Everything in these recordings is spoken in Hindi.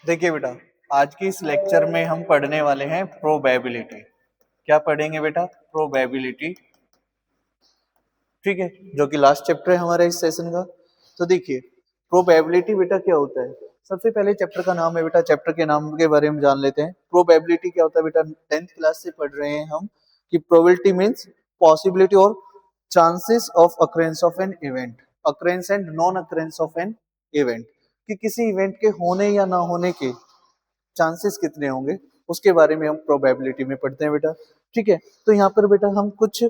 देखिए बेटा, आज की इस लेक्चर में हम पढ़ने वाले हैं प्रोबेबिलिटी। क्या पढ़ेंगे बेटा? प्रोबेबिलिटी। ठीक है, जो कि लास्ट चैप्टर है हमारे इस सेशन का। तो देखिए, प्रोबेबिलिटी बेटा क्या होता है। सबसे पहले चैप्टर का नाम है बेटा, चैप्टर के नाम के बारे में जान लेते हैं। प्रोबेबिलिटी क्या होता है बेटा? 10th क्लास से पढ़ रहे हैं हम कि प्रोबेबिलिटी मींस पॉसिबिलिटी और chances of occurrence of an event, occurrence and non occurrence of an event, कि किसी इवेंट के होने या ना होने के चांसेस कितने होंगे, उसके बारे में हम प्रोबेबिलिटी में पढ़ते हैं बेटा। ठीक है, तो यहाँ पर बेटा हम कुछ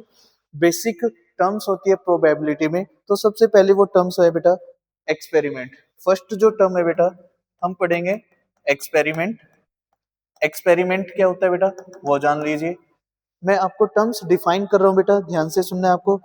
बेसिक टर्म्स होती है प्रोबेबिलिटी में। तो सबसे पहले वो टर्म्स है बेटा एक्सपेरिमेंट। फर्स्ट जो टर्म है बेटा हम पढ़ेंगे एक्सपेरिमेंट। एक्सपेरिमेंट क्या होता है बेटा वो जान लीजिए। मैं आपको टर्म्स डिफाइन कर रहा हूँ बेटा, ध्यान से सुनना है आपको।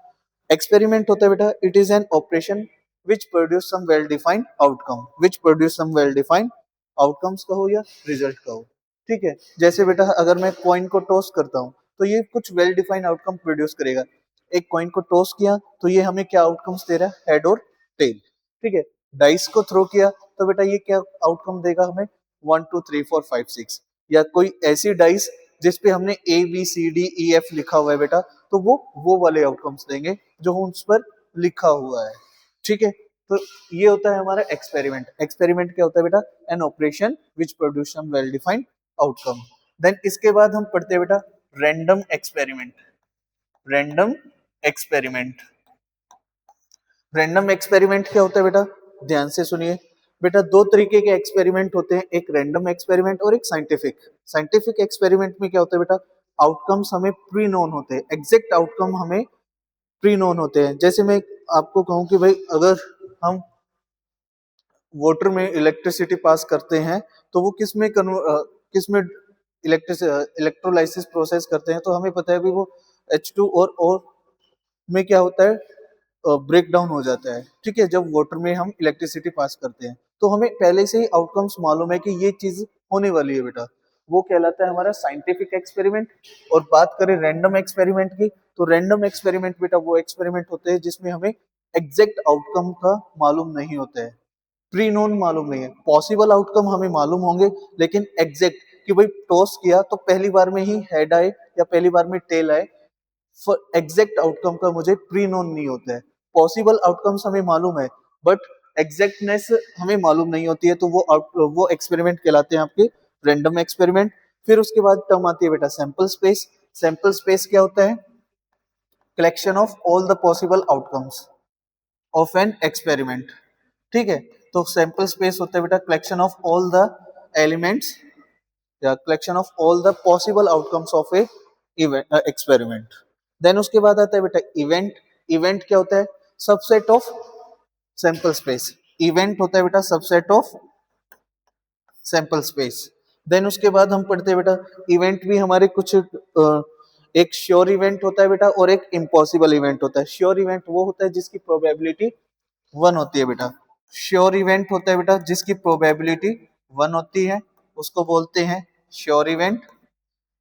एक्सपेरिमेंट होता है बेटा, it is an operation which produce some well defined outcome, which produce some well defined outcomes का हो या रिजल्ट का हो। ठीक है, जैसे बेटा अगर मैं कॉइन को टॉस करता हूँ तो ये कुछ वेल डिफाइंड आउटकम प्रोड्यूस करेगा। एक कॉइन को टॉस किया तो ये हमें क्या आउटकम्स दे रहा है, हेड और टेल। ठीक है, डाइस को थ्रो किया तो बेटा ये क्या आउटकम देगा हमें, 1 2 3 4 5 6, या कोई ऐसी डाइस जिसपे हमने ABCDEF लिखा हुआ है बेटा, तो वो वाले आउटकम्स देंगे जो उस पर लिखा हुआ है। ठीक है, तो ये होता है हमारा एक्सपेरिमेंट। एक्सपेरिमेंट क्या होता है बेटा, an operation which produce some well defined outcome. Then इसके बाद हम पढ़ते हैं बेटा random experiment. Random experiment. Random experiment क्या होता है बेटा, ध्यान से सुनिए बेटा। दो तरीके के एक्सपेरिमेंट होते हैं, एक रैंडम एक्सपेरिमेंट और एक साइंटिफिक। साइंटिफिक एक्सपेरिमेंट में क्या होता है बेटा, आउटकम्स हमें प्री नोन होते हैं, एग्जैक्ट आउटकम हमें प्री नोन होते हैं। जैसे मैं आपको कहूं कि भाई अगर हम वाटर में इलेक्ट्रिसिटी पास करते हैं तो वो किस में इलेक्ट्रोलाइसिस प्रोसेस करते हैं, तो हमें पता है भी वो H2 और में क्या होता है, ब्रेक डाउन हो जाता है। ठीक है, जब वाटर में हम इलेक्ट्रिसिटी पास करते हैं तो हमें पहले से ही आउटकम्स मालूम है कि ये चीज होने वाली है बेटा, वो कहलाता है हमारा साइंटिफिक एक्सपेरिमेंट। और बात करें रैंडम एक्सपेरिमेंट की, तो रैंडम एक्सपेरिमेंट बेटा वो एक्सपेरिमेंट होते हैं जिसमें हमें एग्जैक्ट आउटकम का मालूम नहीं होता है, प्री नोन मालूम नहीं है। पॉसिबल आउटकम हमें मालूम होंगे लेकिन एग्जैक्ट कि भाई टॉस किया तो पहली बार में ही हेड आए या पहली बार में टेल आए, एग्जैक्ट आउटकम का मुझे प्री नोन नहीं होता है। पॉसिबल आउटकम्स हमें मालूम है बट एग्जैक्टनेस हमें मालूम नहीं होती है, तो वो एक्सपेरिमेंट कहलाते हैं आपके रैंडम एक्सपेरिमेंट। फिर उसके बाद टर्म आती है बेटा सैंपल स्पेस। सैंपल स्पेस क्या होता है, collection of all the possible outcomes of an experiment. ठीक है, तो सैंपल स्पेस होता है बेटा collection of all the elements या collection of all the possible outcomes of a experiment. Then उसके बाद आता है बेटा इवेंट। इवेंट क्या होता है, subset of sample space. Event होता है बेटा subset of sample space. Then उसके बाद हम पढ़ते हैं बेटा इवेंट भी हमारे कुछ एक श्योर इवेंट होता है बेटा और एक इम्पॉसिबल इवेंट होता है। श्योर इवेंट वो होता है जिसकी प्रोबेबिलिटी 1 होती है बेटा। श्योर इवेंट होता है बेटा जिसकी प्रोबेबिलिटी 1 होती है, उसको बोलते हैं श्योर इवेंट।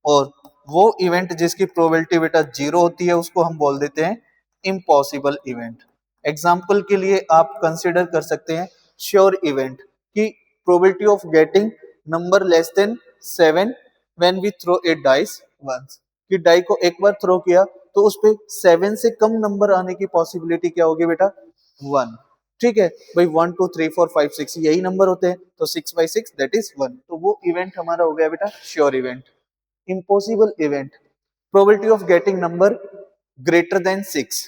और वो इवेंट जिसकी प्रोबेबिलिटी बेटा 0 होती है उसको हम बोल देते हैं इम्पॉसिबल इवेंट। एग्जाम्पल के लिए आप कंसिडर कर सकते हैं श्योर इवेंट की probability of getting number less than 7 when we throw a dice once, कि डाई को एक बार थ्रो किया तो उस पे 7 से कम नंबर आने की पॉसिबिलिटी क्या होगी बेटा, 1। ठीक है भाई, 1 2 3 4 5 6 यही नंबर होते हैं, तो 6/6 दैट इज 1, तो वो इवेंट हमारा हो गया बेटा sure event. Impossible event, probability of getting number greater then 6,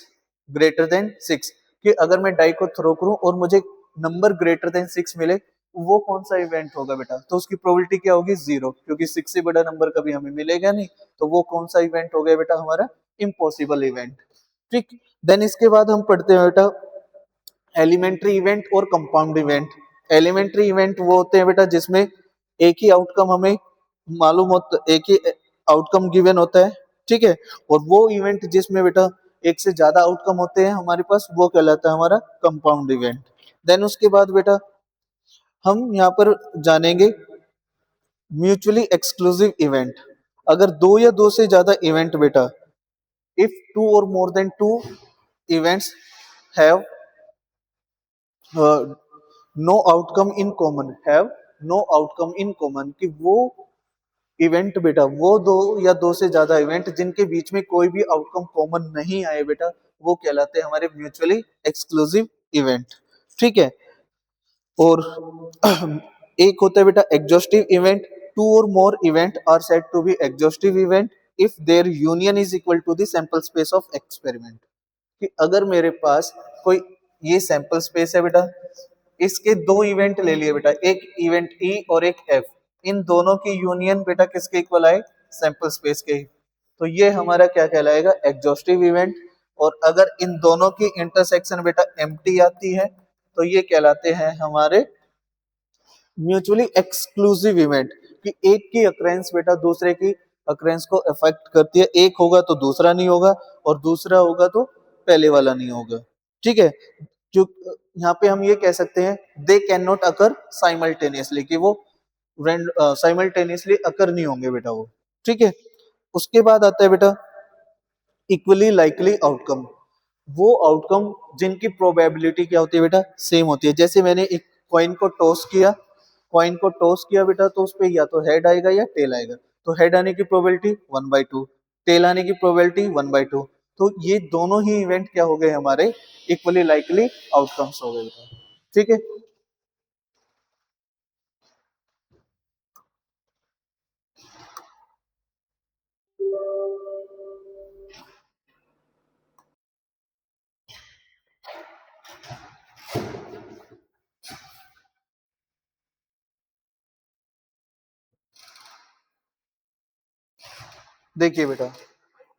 greater than 6, कि अगर मैं डाई को थ्रो करूं और मुझे नंबर ग्रेटर देन 6 मिले, वो कौन सा इवेंट होगा बेटा, तो उसकी प्रोबेबिलिटी क्या होगी 0, क्योंकि 6 से बड़ा नंबर कभी हमें मिलेगा नहीं, तो वो कौन सा इवेंट हो गया बेटा हमारा इम्पॉसिबल इवेंट। ठीक, देन इसके बाद हम पढ़ते हैं बेटा एलिमेंट्री इवेंट और कंपाउंड इवेंट। एलिमेंट्री इवेंट वो होते हैं बेटा जिसमें एक ही आउटकम हमें मालूम होता, एक ही आउटकम गिवन होता है। ठीक है, और वो इवेंट जिसमें बेटा एक से ज्यादा आउटकम होते हैं हमारे पास, वो कहलाता है हमारा कंपाउंड इवेंट। देन उसके बाद बेटा हम यहाँ पर जानेंगे म्यूचुअली एक्सक्लूसिव इवेंट। अगर दो या दो से ज्यादा इवेंट बेटा if two or more than two events have know outcome in common, have know outcome in common, कि वो इवेंट बेटा, वो दो या दो से ज्यादा इवेंट जिनके बीच में कोई भी आउटकम कॉमन नहीं आए बेटा, वो कहलाते हैं हमारे म्यूचुअली एक्सक्लूसिव इवेंट। ठीक है। और एक होता है बेटा एग्जॉस्टिव इवेंट, टू और more event are said to be exhaustive event if their union is equal to the sample space of experiment. कि अगर मेरे पास कोई ये सैंपल स्पेस है बेटा, इसके दो इवेंट ले लिए बेटा, एक इवेंट ई और एक एफ, इन दोनों की यूनियन बेटा किसके इक्वल आए, सैंपल स्पेस के, तो ये हमारा क्या कहलाएगा, एग्जॉस्टिव इवेंट। और अगर इन दोनों की इंटरसेक्शन बेटा एम्प्टी आती है तो ये कहलाते हैं हमारे म्यूचुअली एक्सक्लूसिव इवेंट। कि एक की अक्रेंस बेटा दूसरे की अक्रेंस को अफेक्ट करती है, एक होगा तो दूसरा नहीं होगा और दूसरा होगा तो पहले वाला नहीं होगा। ठीक है। जो यहाँ पे हम ये कह सकते हैं they can not occur simultaneously, कि वो साइमल्टेनियसली अकर नहीं होंगे बेटा वो। ठीक है। उसके बाद आता है बेटा इक्वली लाइकली आउटकम, वो आउटकम जिनकी प्रोबेबिलिटी क्या होती है बेटा, सेम होती है। जैसे मैंने एक कॉइन को टॉस किया, कॉइन को टॉस किया बेटा, तो उस पे या तो हेड आएगा या टेल आएगा, तो हेड आने की प्रोबेबिलिटी 1/2, टेल आने की प्रोबेबिलिटी 1/2। तो ये दोनों ही इवेंट क्या हो गए हमारे, इक्वली लाइकली आउटकम्स हो गए बेटा। ठीक है। देखिए बेटा,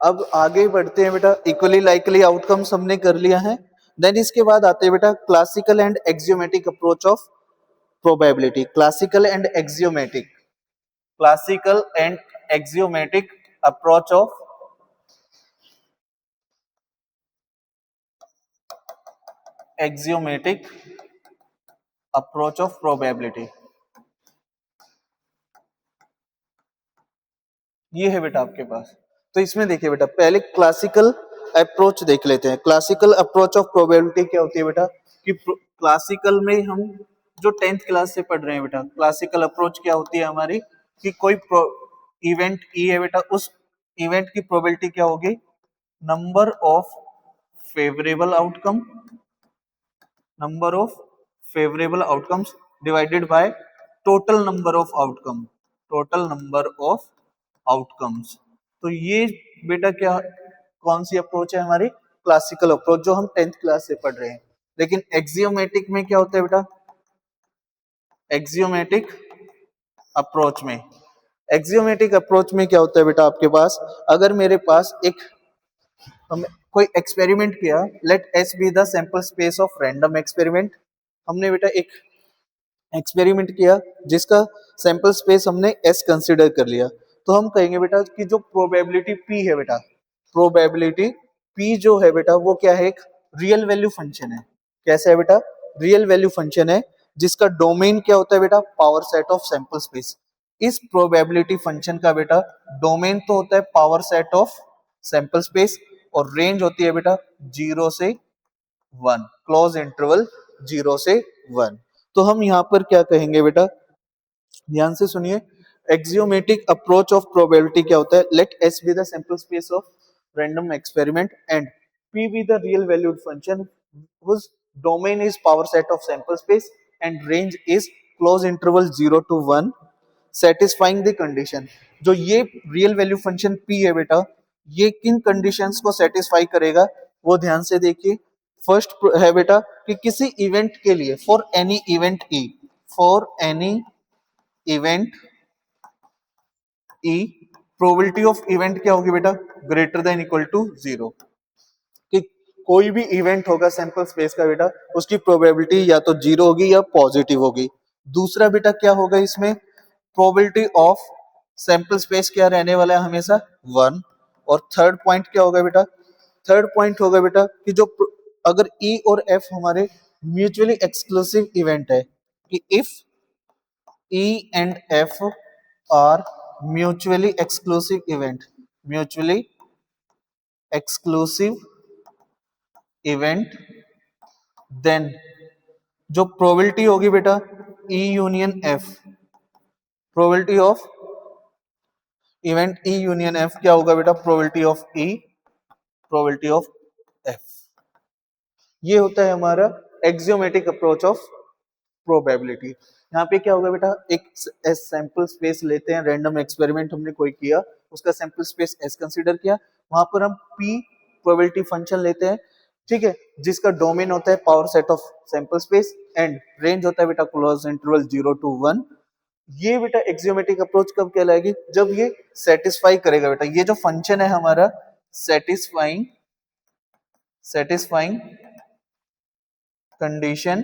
अब आगे बढ़ते हैं बेटा, इक्वली लाइकली आउटकम्स हमने कर लिया है। देन इसके बाद आते हैं बेटा classical and axiomatic approach of probability. Classical and axiomatic, classical and axiomatic approach of axiomatic approach of probability, ये है बेटा आपके पास। तो इसमें देखिए बेटा, पहले क्लासिकल अप्रोच देख लेते हैं। क्लासिकल अप्रोच ऑफ प्रोबेबिलिटी क्या होती है बेटा, कि क्लासिकल में हम जो 10th क्लास से पढ़ रहे हैं बेटा, क्लासिकल अप्रोच क्या होती है हमारी, कि कोई इवेंट ई है बेटा, उस इवेंट की प्रोबेबिलिटी क्या होगी, number of favourable outcome, number of favourable outcomes divided by total number of outcome, total number of outcomes. तो ये बेटा क्या, कौन सी अप्रोच है हमारी, क्लासिकल अप्रोच, जो हम 10th क्लास से पढ़ रहे हैं। लेकिन एक्सियोमेटिक में क्या होता है बेटा, एक्सियोमेटिक अप्रोच में, एक्सियोमेटिक अप्रोच में क्या होता है बेटा आपके पास, अगर मेरे पास एक, हम कोई एक्सपेरिमेंट किया, let S be the sample space of random experiment. हमने बेटा एक एक्सपेरिमेंट किया जिसका सैंपल स्पेस हमने एस कंसिडर कर लिया, तो हम कहेंगे बेटा कि जो प्रोबेबिलिटी पी है बेटा, प्रोबेबिलिटी पी जो है बेटा, वो क्या है, एक रियल वैल्यू फंक्शन है। कैसा है बेटा, रियल वैल्यू फंक्शन है, जिसका डोमेन क्या होता है बेटा, power set of sample space. इस प्रोबेबिलिटी फंक्शन का बेटा डोमेन तो होता है power set of sample space, और रेंज होती है बेटा 0 से 1, क्लोज इंटरवल 0 से 1। तो हम यहाँ पर क्या कहेंगे बेटा, ध्यान से सुनिए, एक्सियोमेटिक अप्रोच ऑफ प्रोबेबिलिटी क्या होता है, let S be the sample space of random experiment and p be the real valued function whose domain is power set of sample space and range is close interval 0 to 1 satisfying the condition। जो ये रियल वैल्यू फंक्शन p है बेटा, ये किन कंडीशंस को सेटिस्फाई करेगा, वो ध्यान से देखिए। फर्स्ट है बेटा कि किसी इवेंट के लिए, for any event E, for any event E, probability of event क्या होगी बेटा, ग्रेटर देन इक्वल टू 0। कि कोई भी इवेंट होगा सैंपल स्पेस का बेटा, उसकी प्रोबेबिलिटी या तो 0 होगी या पॉजिटिव होगी। दूसरा बेटा क्या होगा इसमें, प्रोबेबिलिटी ऑफ सैंपल स्पेस क्या रहने वाला है, हमेशा 1। और थर्ड पॉइंट क्या होगा बेटा, थर्ड पॉइंट होगा बेटा कि जो अगर ई और एफ हमारे म्यूचुअली एक्सक्लूसिव इवेंट है, कि if E and F are mutually exclusive event, mutually exclusive event, then जो प्रोबेबिलिटी होगी बेटा E union F, probability of event E union F क्या होगा बेटा, probability of E, probability of F. ये होता है हमारा एक्सियोमेटिक अप्रोच ऑफ प्रोबेबिलिटी। यहाँ पे क्या होगा बेटा, एक सैंपल स्पेस लेते हैं, रैंडम एक्सपेरिमेंट हमने कोई किया, उसका सैंपल स्पेस एस कंसीडर किया, वहां पर हम पी प्रोबेबिलिटी फंक्शन लेते हैं, ठीक है, जिसका डोमेन होता है power set of sample space and range होता है बेटा क्लोज इंटरवल 0 to 1। ये बेटा एक्सियोमेटिक अप्रोच कब कहलाएगी, जब ये सेटिस्फाई करेगा बेटा, ये जो फंक्शन है हमारा सेटिस्फाइंग कंडीशन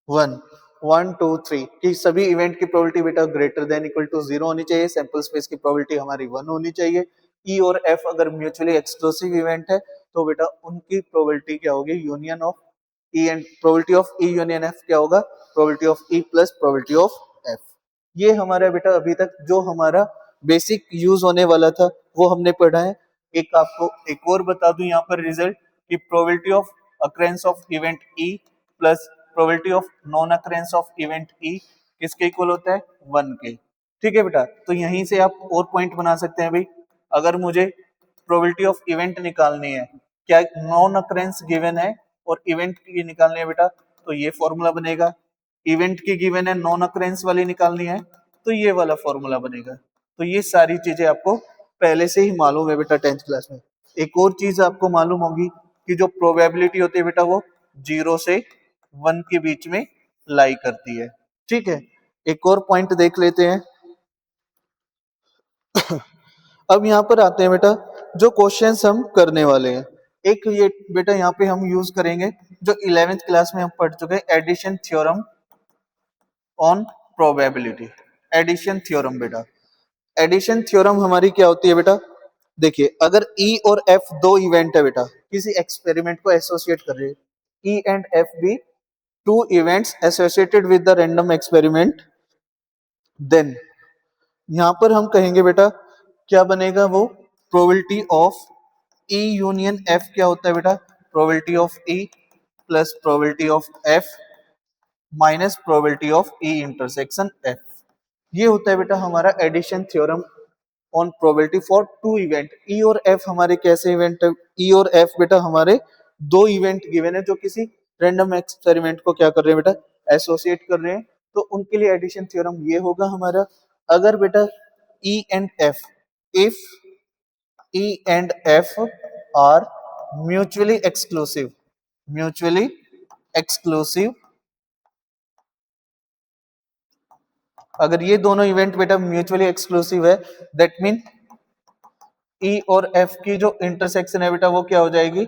1 1 2 3 कि सभी इवेंट की प्रोबेबिलिटी बेटा ग्रेटर देन इक्वल टू 0 होनी चाहिए, सैंपल स्पेस की प्रोबेबिलिटी हमारी 1 होनी चाहिए। ई और एफ अगर म्यूचुअली एक्सक्लूसिव इवेंट है तो बेटा उनकी प्रोबेबिलिटी क्या होगी, union of E and probability of E union F क्या होगा, probability of E plus probability of F. ये हमारा बेटा अभी तक जो हमारा बेसिक यूज होने वाला था वो हमने पढ़ा है। एक आपको एक और बता दूं यहाँ पर रिजल्ट कि probability of occurrence of event E plus probability of non occurrence of event ई किसके इक्वल होता है, 1 के। ठीक है बेटा, तो यहीं से आप और पॉइंट बना सकते हैं भाई, अगर मुझे प्रोबेबिलिटी ऑफ इवेंट निकालनी है, क्या नॉन अक्रेंस गिवन है और इवेंट की निकालनी है बेटा, तो ये फॉर्मूला बनेगा। इवेंट की गिवन है, नॉन अक्रेंस वाली निकालनी है तो ये वाला फॉर्मूला बनेगा। तो ये सारी चीजें आपको पहले से ही मालूम है बेटा 10th क्लास में। एक और चीज आपको मालूम होगी कि जो प्रोबेबिलिटी होती है बेटा वो 0 से 1 के बीच में लाई करती है। ठीक है, एक और पॉइंट देख लेते हैं। अब यहाँ पर आते हैं बेटा जो क्वेश्चंस हम करने वाले हैं। एक ये बेटा यहाँ पे हम यूज करेंगे जो 11th क्लास में हम पढ़ चुके हैं, addition theorem on probability. Addition theorem बेटा, एडिशन थ्योरम हमारी क्या होती है बेटा, देखिए अगर ई और एफ दो इवेंट है बेटा, किसी एक्सपेरिमेंट को एसोसिएट कर रहे हैं, E and F be two events associated with the random experiment, then यहां पर हम कहेंगे बेटा क्या बनेगा, वो probability of E union F क्या होता है बेटा, probability of E plus probability of F minus probability of E intersection F. ये होता है बेटा हमारा addition theorem on probability for two event. E और एफ हमारे कैसे इवेंट है, ई और एफ बेटा हमारे दो इवेंट गिवन है जो किसी रैंडम एक्सपेरिमेंट को क्या कर रहे हैं बेटा, एसोसिएट कर रहे हैं, तो उनके लिए एडिशन थ्योरम ये होगा हमारा। अगर बेटा E and F, if E and F are mutually exclusive, mutually exclusive, अगर ये दोनों इवेंट बेटा म्यूचुअली एक्सक्लूसिव है, दैट मीन ई और एफ की जो इंटरसेक्शन है बेटा वो क्या हो जाएगी,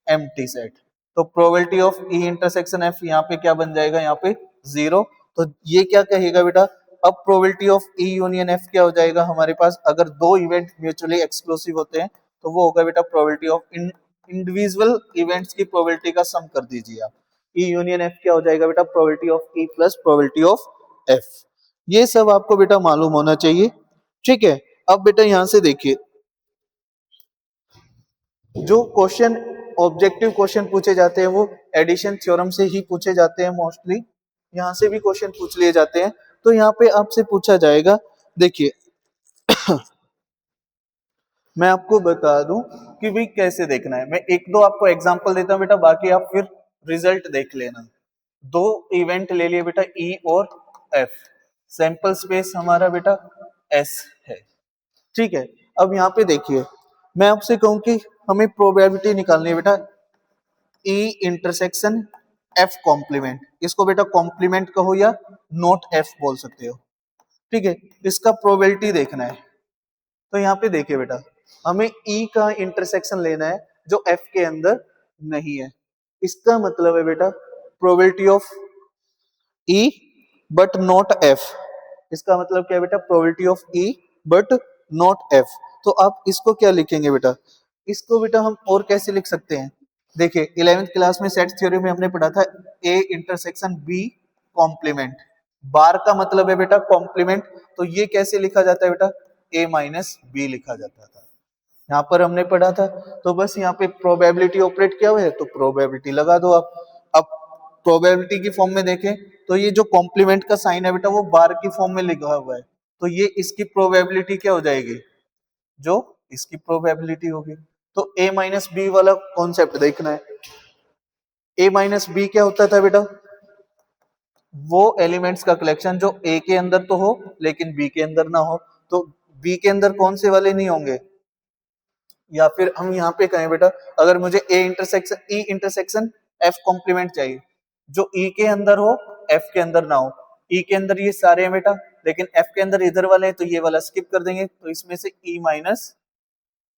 एम्प्टी सेट। तो probability of E intersection F यहाँ पे क्या बन जाएगा, यहाँ पे 0। तो ये क्या कहेगा बेटा, अब probability of E union F क्या हो जाएगा हमारे पास, अगर दो इवेंट म्यूचुअली एक्सक्लूसिव होते हैं तो वो होगा बेटा प्रोबेबिलिटी ऑफ इंडिविजुअल इवेंट्स की प्रोबेबिलिटी का सम कर दीजिए आप। ई यूनियन एफ क्या हो जाएगा बेटा, probability of E plus probability of F. ये सब आपको बेटा मालूम होना चाहिए। ठीक है, अब बेटा यहां से देखिए जो क्वेश्चन ऑब्जेक्टिव क्वेश्चन पूछे जाते हैं वो एडिशन थ्योरम से ही पूछे जाते हैं मोस्टली, यहां से भी क्वेश्चन पूछ लिए जाते हैं। तो यहाँ पे आपसे पूछा जाएगा, देखिए मैं आपको बता दूं कि भाई कैसे देखना है, मैं एक दो आपको एग्जांपल देता हूं बेटा, बाकी आप फिर रिजल्ट देख लेना। दो इवेंट ले लिए बेटा ई और एफ, सैंपल स्पेस हमारा बेटा एस है। ठीक है, अब यहाँ पे देखिए मैं आपसे कहूं कि हमें प्रोबेबिलिटी निकालनी है बेटा ई इंटरसेक्शन एफ कॉम्प्लीमेंट, इसको बेटा कॉम्प्लीमेंट कहो या नोट एफ बोल सकते हो। ठीक है, इसका प्रोबेबिलिटी देखना है। तो यहाँ पे देखिए बेटा हमें ई का इंटरसेक्शन लेना है जो एफ के अंदर नहीं है, इसका मतलब है बेटा probability of E but not F, इसका मतलब क्या है बेटा, probability of E but not F. तो आप इसको क्या लिखेंगे बेटा, इसको बेटा हम और कैसे लिख सकते हैं, देखिए 11th क्लास में सेट थ्योरी में हमने पढ़ा था ए इंटरसेक्शन बी कॉम्प्लीमेंट, बार का मतलब है बेटा कॉम्प्लीमेंट, तो ये कैसे लिखा जाता है बेटा, ए माइनस बी लिखा जाता था। यहाँ पर हमने पढ़ा था। तो बस यहाँ पे प्रोबेबिलिटी ऑपरेट किया हुआ है तो प्रोबेबिलिटी लगा दो आप। अब प्रोबेबिलिटी की फॉर्म में देखें तो ये जो कॉम्प्लीमेंट का साइन है बेटा वो बार की फॉर्म में लिखा हुआ है, तो ये इसकी प्रोबेबिलिटी क्या हो जाएगी, जो इसकी प्रोबेबिलिटी होगी। तो a माइनस बी वाला कॉन्सेप्ट देखना है। a माइनस बी क्या होता था बेटा, वो एलिमेंट्स का कलेक्शन जो a के अंदर तो हो लेकिन b के अंदर ना हो। तो b के अंदर कौन से वाले नहीं होंगे, या फिर हम यहाँ पे कहें बेटा, अगर मुझे ई इंटरसेक्शन एफ कॉम्प्लीमेंट चाहिए, जो ई के अंदर हो एफ के अंदर ना हो। ई के अंदर ये सारे हैं बेटा, लेकिन एफ के अंदर इधर वाले हैं तो ये वाला स्किप कर देंगे। तो इसमें से ई माइनस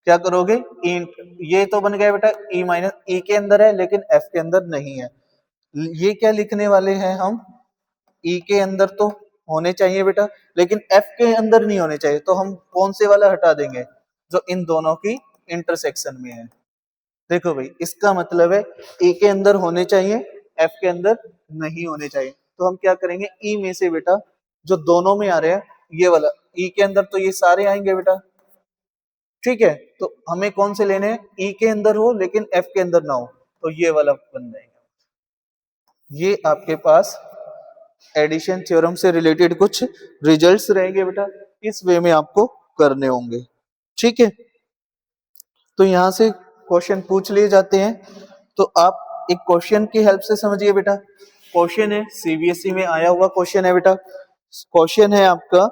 क्या करोगे, ई, ये तो बन गया बेटा ई माइनस, ई के अंदर है लेकिन एफ के अंदर नहीं है। ये क्या लिखने वाले हैं हम, ई के अंदर तो होने चाहिए बेटा लेकिन एफ के अंदर नहीं होने चाहिए, तो हम कौन से वाला हटा देंगे, जो इन दोनों की इंटरसेक्शन में है। देखो भाई इसका मतलब है ए के अंदर होने चाहिए, एफ के अंदर नहीं होने चाहिए। तो हम क्या करेंगे, ई में से बेटा जो दोनों में आ रहे हैं ये वाला, ई के अंदर तो ये सारे आएंगे बेटा, ठीक है। तो हमें कौन से लेने हैं, ई के अंदर हो लेकिन एफ के अंदर ना हो, तो ये वाला बन जाएगा। ये आपके पास एडिशन थ्योरम से रिलेटेड कुछ रिजल्ट्स रहेंगे बेटा, इस वे में आपको करने होंगे, ठीक है। तो यहां से क्वेश्चन पूछ लिए जाते हैं, तो आप एक क्वेश्चन की हेल्प से समझिए बेटा। क्वेश्चन है सीबीएसई में आया हुआ क्वेश्चन है बेटा। क्वेश्चन है आपका,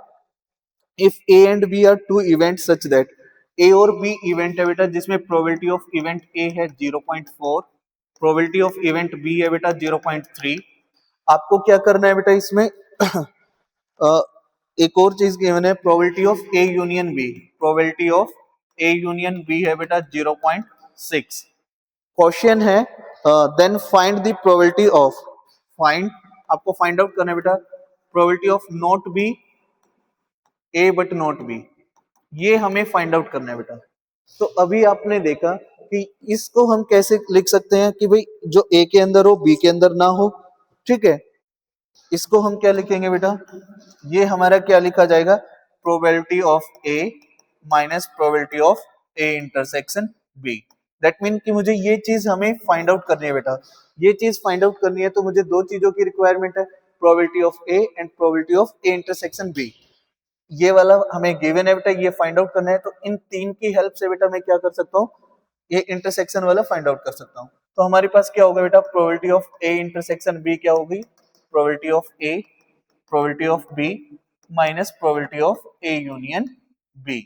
if A and B are two event such that, A और बी इवेंट है बेटा जिसमें प्रोबेबिलिटी ऑफ इवेंट ए है 0.4, प्रोबेबिलिटी ऑफ इवेंट बी है बेटा 0.3। आपको क्या करना है बेटा इसमें एक और चीज गिवन है, probability of A union B, probability of A union B है बेटा 0.6। क्वेश्चन है then find the probability of, find, आपको फाइंड आउट करना है बेटा probability of not B A but not B, ये हमें फाइंड आउट करना है बेटा। तो अभी आपने देखा कि इसको हम कैसे लिख सकते हैं कि भाई जो ए के अंदर हो बी के अंदर ना हो, ठीक है। इसको हम क्या लिखेंगे बेटा, ये हमारा क्या लिखा जाएगा, probability of A minus probability of A intersection B. That mean कि मुझे ये चीज हमें फाइंड आउट करनी है बेटा। ये चीज फाइंड आउट करनी है तो मुझे दो चीजों की रिक्वायरमेंट है, probability of A and probability of A intersection B. ये वाला हमें गिवन है बेटा, ये फाइंड आउट करना है। तो इन तीन की हेल्प से बेटा मैं क्या कर सकता हूँ, ये इंटरसेक्शन वाला फाइंड आउट कर सकता हूँ। तो हमारे पास क्या होगा बेटा, probability of A intersection B क्या होगी, probability of A, probability of B minus probability of A union B.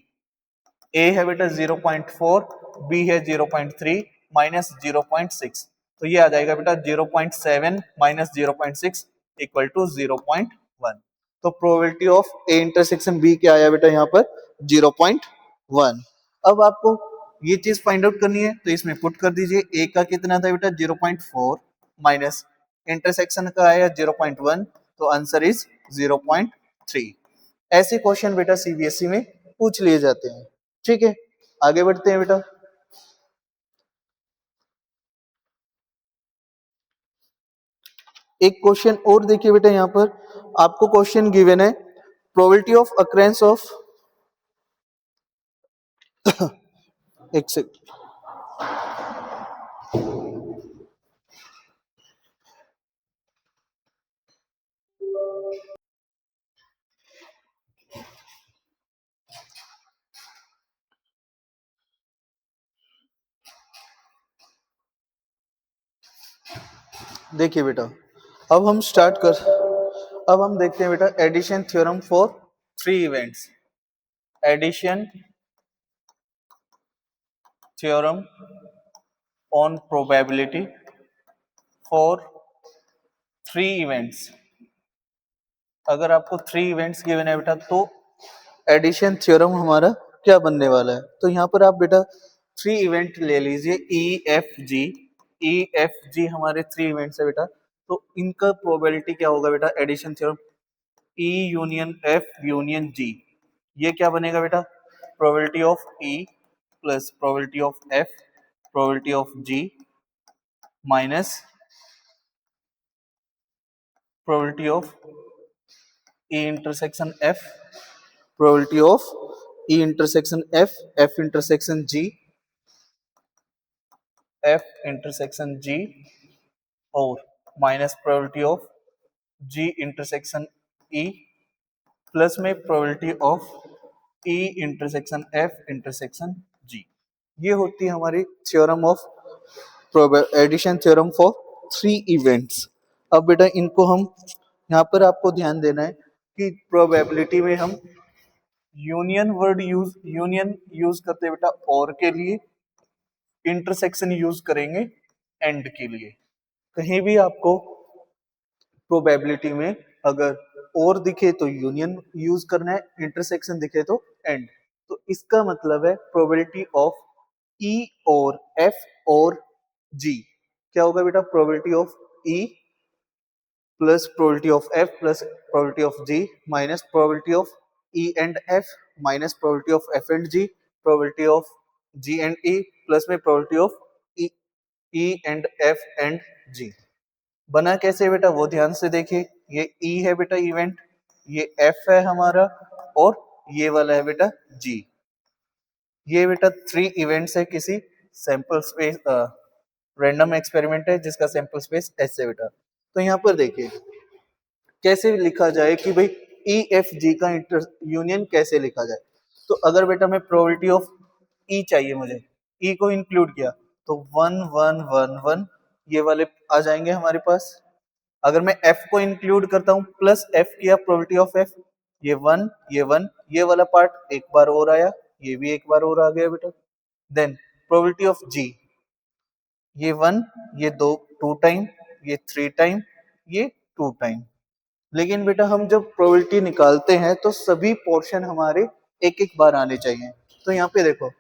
A है बेटा 0.4, बी है 0.3 माइनस 0.6, तो ये आ जाएगा बेटा 0.7 माइनस 0.6 इक्वल टू 0.1। तो probability of A intersection B क्या आया बेटा यहाँ पर 0.1। अब आपको ये चीज फाइंड आउट करनी है तो इसमें पुट कर दीजिए, ए का कितना था बेटा 0.4 माइनस इंटरसेक्शन का आया 0.1, तो आंसर इज 0.3। ऐसे क्वेश्चन बेटा सीबीएसई में पूछ लिए जाते हैं, ठीक है। आगे बढ़ते हैं बेटा। एक क्वेश्चन और देखिए बेटा, यहाँ पर आपको क्वेश्चन गिवन है, प्रोबेबिलिटी ऑफ अक्रेंस ऑफ एक सेकंड, देखिए बेटा अब हम देखते हैं बेटा addition theorem for three events, addition theorem on probability for three events. अगर आपको थ्री इवेंट्स गिवन है बेटा तो एडिशन थ्योरम हमारा क्या बनने वाला है। तो यहाँ पर आप बेटा थ्री इवेंट ले लीजिए, ई एफ जी हमारे थ्री इवेंट्स है बेटा। तो इनका प्रोबेबिलिटी क्या होगा बेटा, addition theorem E union F union G, ये क्या बनेगा बेटा, probability of E plus probability of F probability of G minus probability of E intersection F probability of E intersection F, F intersection G, F intersection G, और minus probability of G intersection E, plus में probability of E intersection F intersection G. ये होती है हमारी theorem of addition theorem for three events. अब बेटा इनको हम यहाँ पर आपको ध्यान देना है कि प्रोबेबिलिटी में हम यूनियन यूज करते हैं बेटा और के लिए, इंटरसेक्शन यूज करेंगे एंड के लिए। कहीं भी आपको प्रोबेबिलिटी में अगर और दिखे तो यूनियन यूज करना है, इंटरसेक्शन दिखे तो एंड। तो इसका मतलब है प्रोबेबिलिटी ऑफ ई और एफ और जी क्या होगा बेटा, probability of E plus probability of F plus probability of G minus probability of E and F minus probability of F and G, probability of G and E plus में probability of E and F and G. बना कैसे बेटा वो ध्यान से देखिए, ये ई है बेटा इवेंट, ये एफ है हमारा, और ये वाला है बेटा जी। ये बेटा थ्री इवेंट्स है किसी सैंपल स्पेस रैंडम एक्सपेरिमेंट है जिसका सैंपल स्पेस एस है बेटा। तो यहाँ पर देखिए कैसे लिखा जाए कि भाई ई एफ जी का यूनियन कैसे लिखा जाए। तो अगर बेटा मैं प्रोबेबिलिटी ऑफ ई चाहिए, मुझे ई को इंक्लूड किया तो 1 1 1 1 ये वाले आ जाएंगे हमारे पास। अगर मैं एफ को इंक्लूड करता हूं प्लस एफ किया प्रोबेबिलिटी ऑफ एफ, ये 1 ये 1 ये वाला पार्ट एक बार और आया, ये भी एक बार और आ गया बेटा। देन प्रोबेबिलिटी ऑफ जी, ये 1 ये 2 टाइम, ये 3 टाइम, ये 2 टाइम। लेकिन बेटा हम जब प्रोबेबिलिटी निकालते हैं तो सभी पोर्शन हमारे एक एक बार आने चाहिए। तो यहाँ पे देखो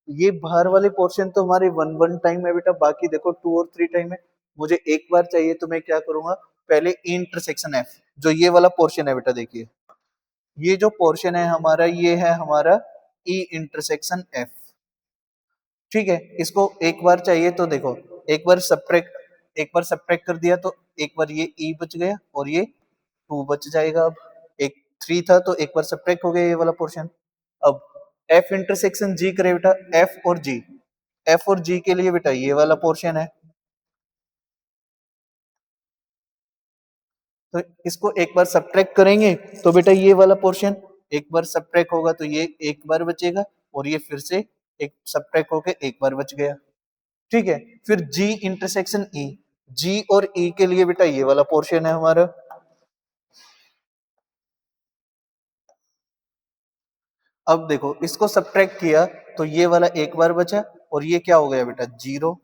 ये बाहर वाले पोर्शन तो हमारे 1 1 टाइम है बेटा, बाकी देखो 2 और 3 टाइम है। मुझे एक बार चाहिए तो मैं क्या करूंगा, पहले ई इंटरसेक्शन एफ, जो ये वाला पोर्शन है बेटा, देखिए ये जो पोर्शन है हमारा, ये है हमारा ई इंटरसेक्शन एफ। ठीक है, इसको एक बार चाहिए तो देखो एक बार सब्ट्रैक्ट कर दिया तो एक बार ये ई बच गया और ये 2 बच जाएगा। अब एक 3 था तो एक बार सब्ट्रैक्ट हो गया ये वाला पोर्शन। अब एफ इंटरसेक्शन जी करे बेटा, एफ और जी के लिए बेटा ये वाला पोर्शन है, तो इसको एक बार सब्ट्रैक्ट करेंगे तो बेटा ये वाला पोर्शन एक बार सब्ट्रैक्ट होगा तो ये एक बार बचेगा, और ये फिर से एक सब्ट्रैक्ट होके एक बार बच गया। ठीक है, फिर जी इंटरसेक्शन ई, जी और ई के लिए बेटा ये वाला पोर्शन है हमारा। अब देखो इसको सब्ट्रैक्ट किया तो ये वाला एक बार बचा और ये क्या हो गया बेटा, 0।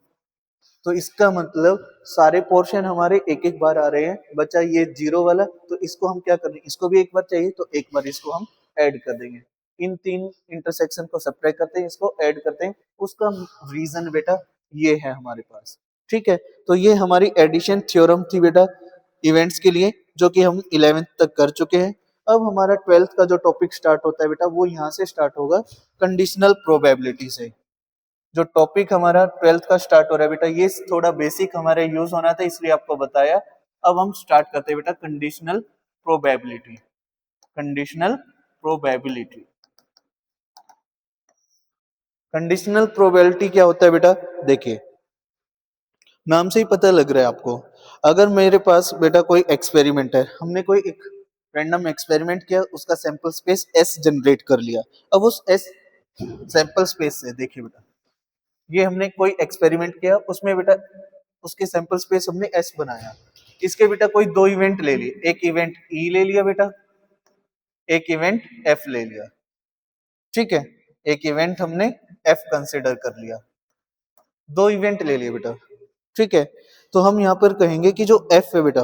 तो इसका मतलब सारे पोर्शन हमारे एक एक बार आ रहे हैं, बचा ये 0 वाला, तो इसको हम क्या कर रहे हैं, इसको भी एक बार चाहिए तो एक बार इसको हम ऐड कर देंगे। इन तीन इंटरसेक्शन को सब्ट्रैक्ट करते हैं, इसको ऐड करते हैं, उसका रीजन बेटा ये है हमारे पास। ठीक है, तो ये हमारी एडिशन थ्योरम थी बेटा इवेंट्स के लिए, जो कि हम 11th तक कर चुके हैं। अब हमारा 12th का जो टॉपिक स्टार्ट होता है बेटा, वो यहाँ से स्टार्ट होगा कंडीशनल प्रोबेबिलिटी से। जो टॉपिक हमारा 12th का स्टार्ट हो रहा है बेटा, ये थोड़ा बेसिक हमारे यूज होना था इसलिए आपको बताया। अब हम स्टार्ट करते हैं बेटा conditional probability. Conditional probability, conditional probability क्या होता है बेटा, देखिए नाम से ही पता लग रहा है आपको। अगर मेरे पास बेटा कोई एक्सपेरिमेंट है, हमने कोई एक रैंडम एक्सपेरिमेंट किया, उसका सैंपल स्पेस एस जनरेट कर लिया। अब उस एस सैंपल स्पेस से देखिए बेटा, ये हमने कोई एक्सपेरिमेंट किया, उसमें बेटा उसके सैंपल स्पेस हमने एस बनाया। इसके बेटा कोई दो इवेंट ले लिए, एक इवेंट ई ले लिया बेटा, एक इवेंट एफ ले लिया। ठीक है, एक इवेंट हमने एफ कंसिडर कर लिया, दो इवेंट ले लिए बेटा। ठीक है, तो हम यहाँ पर कहेंगे कि जो एफ है बेटा,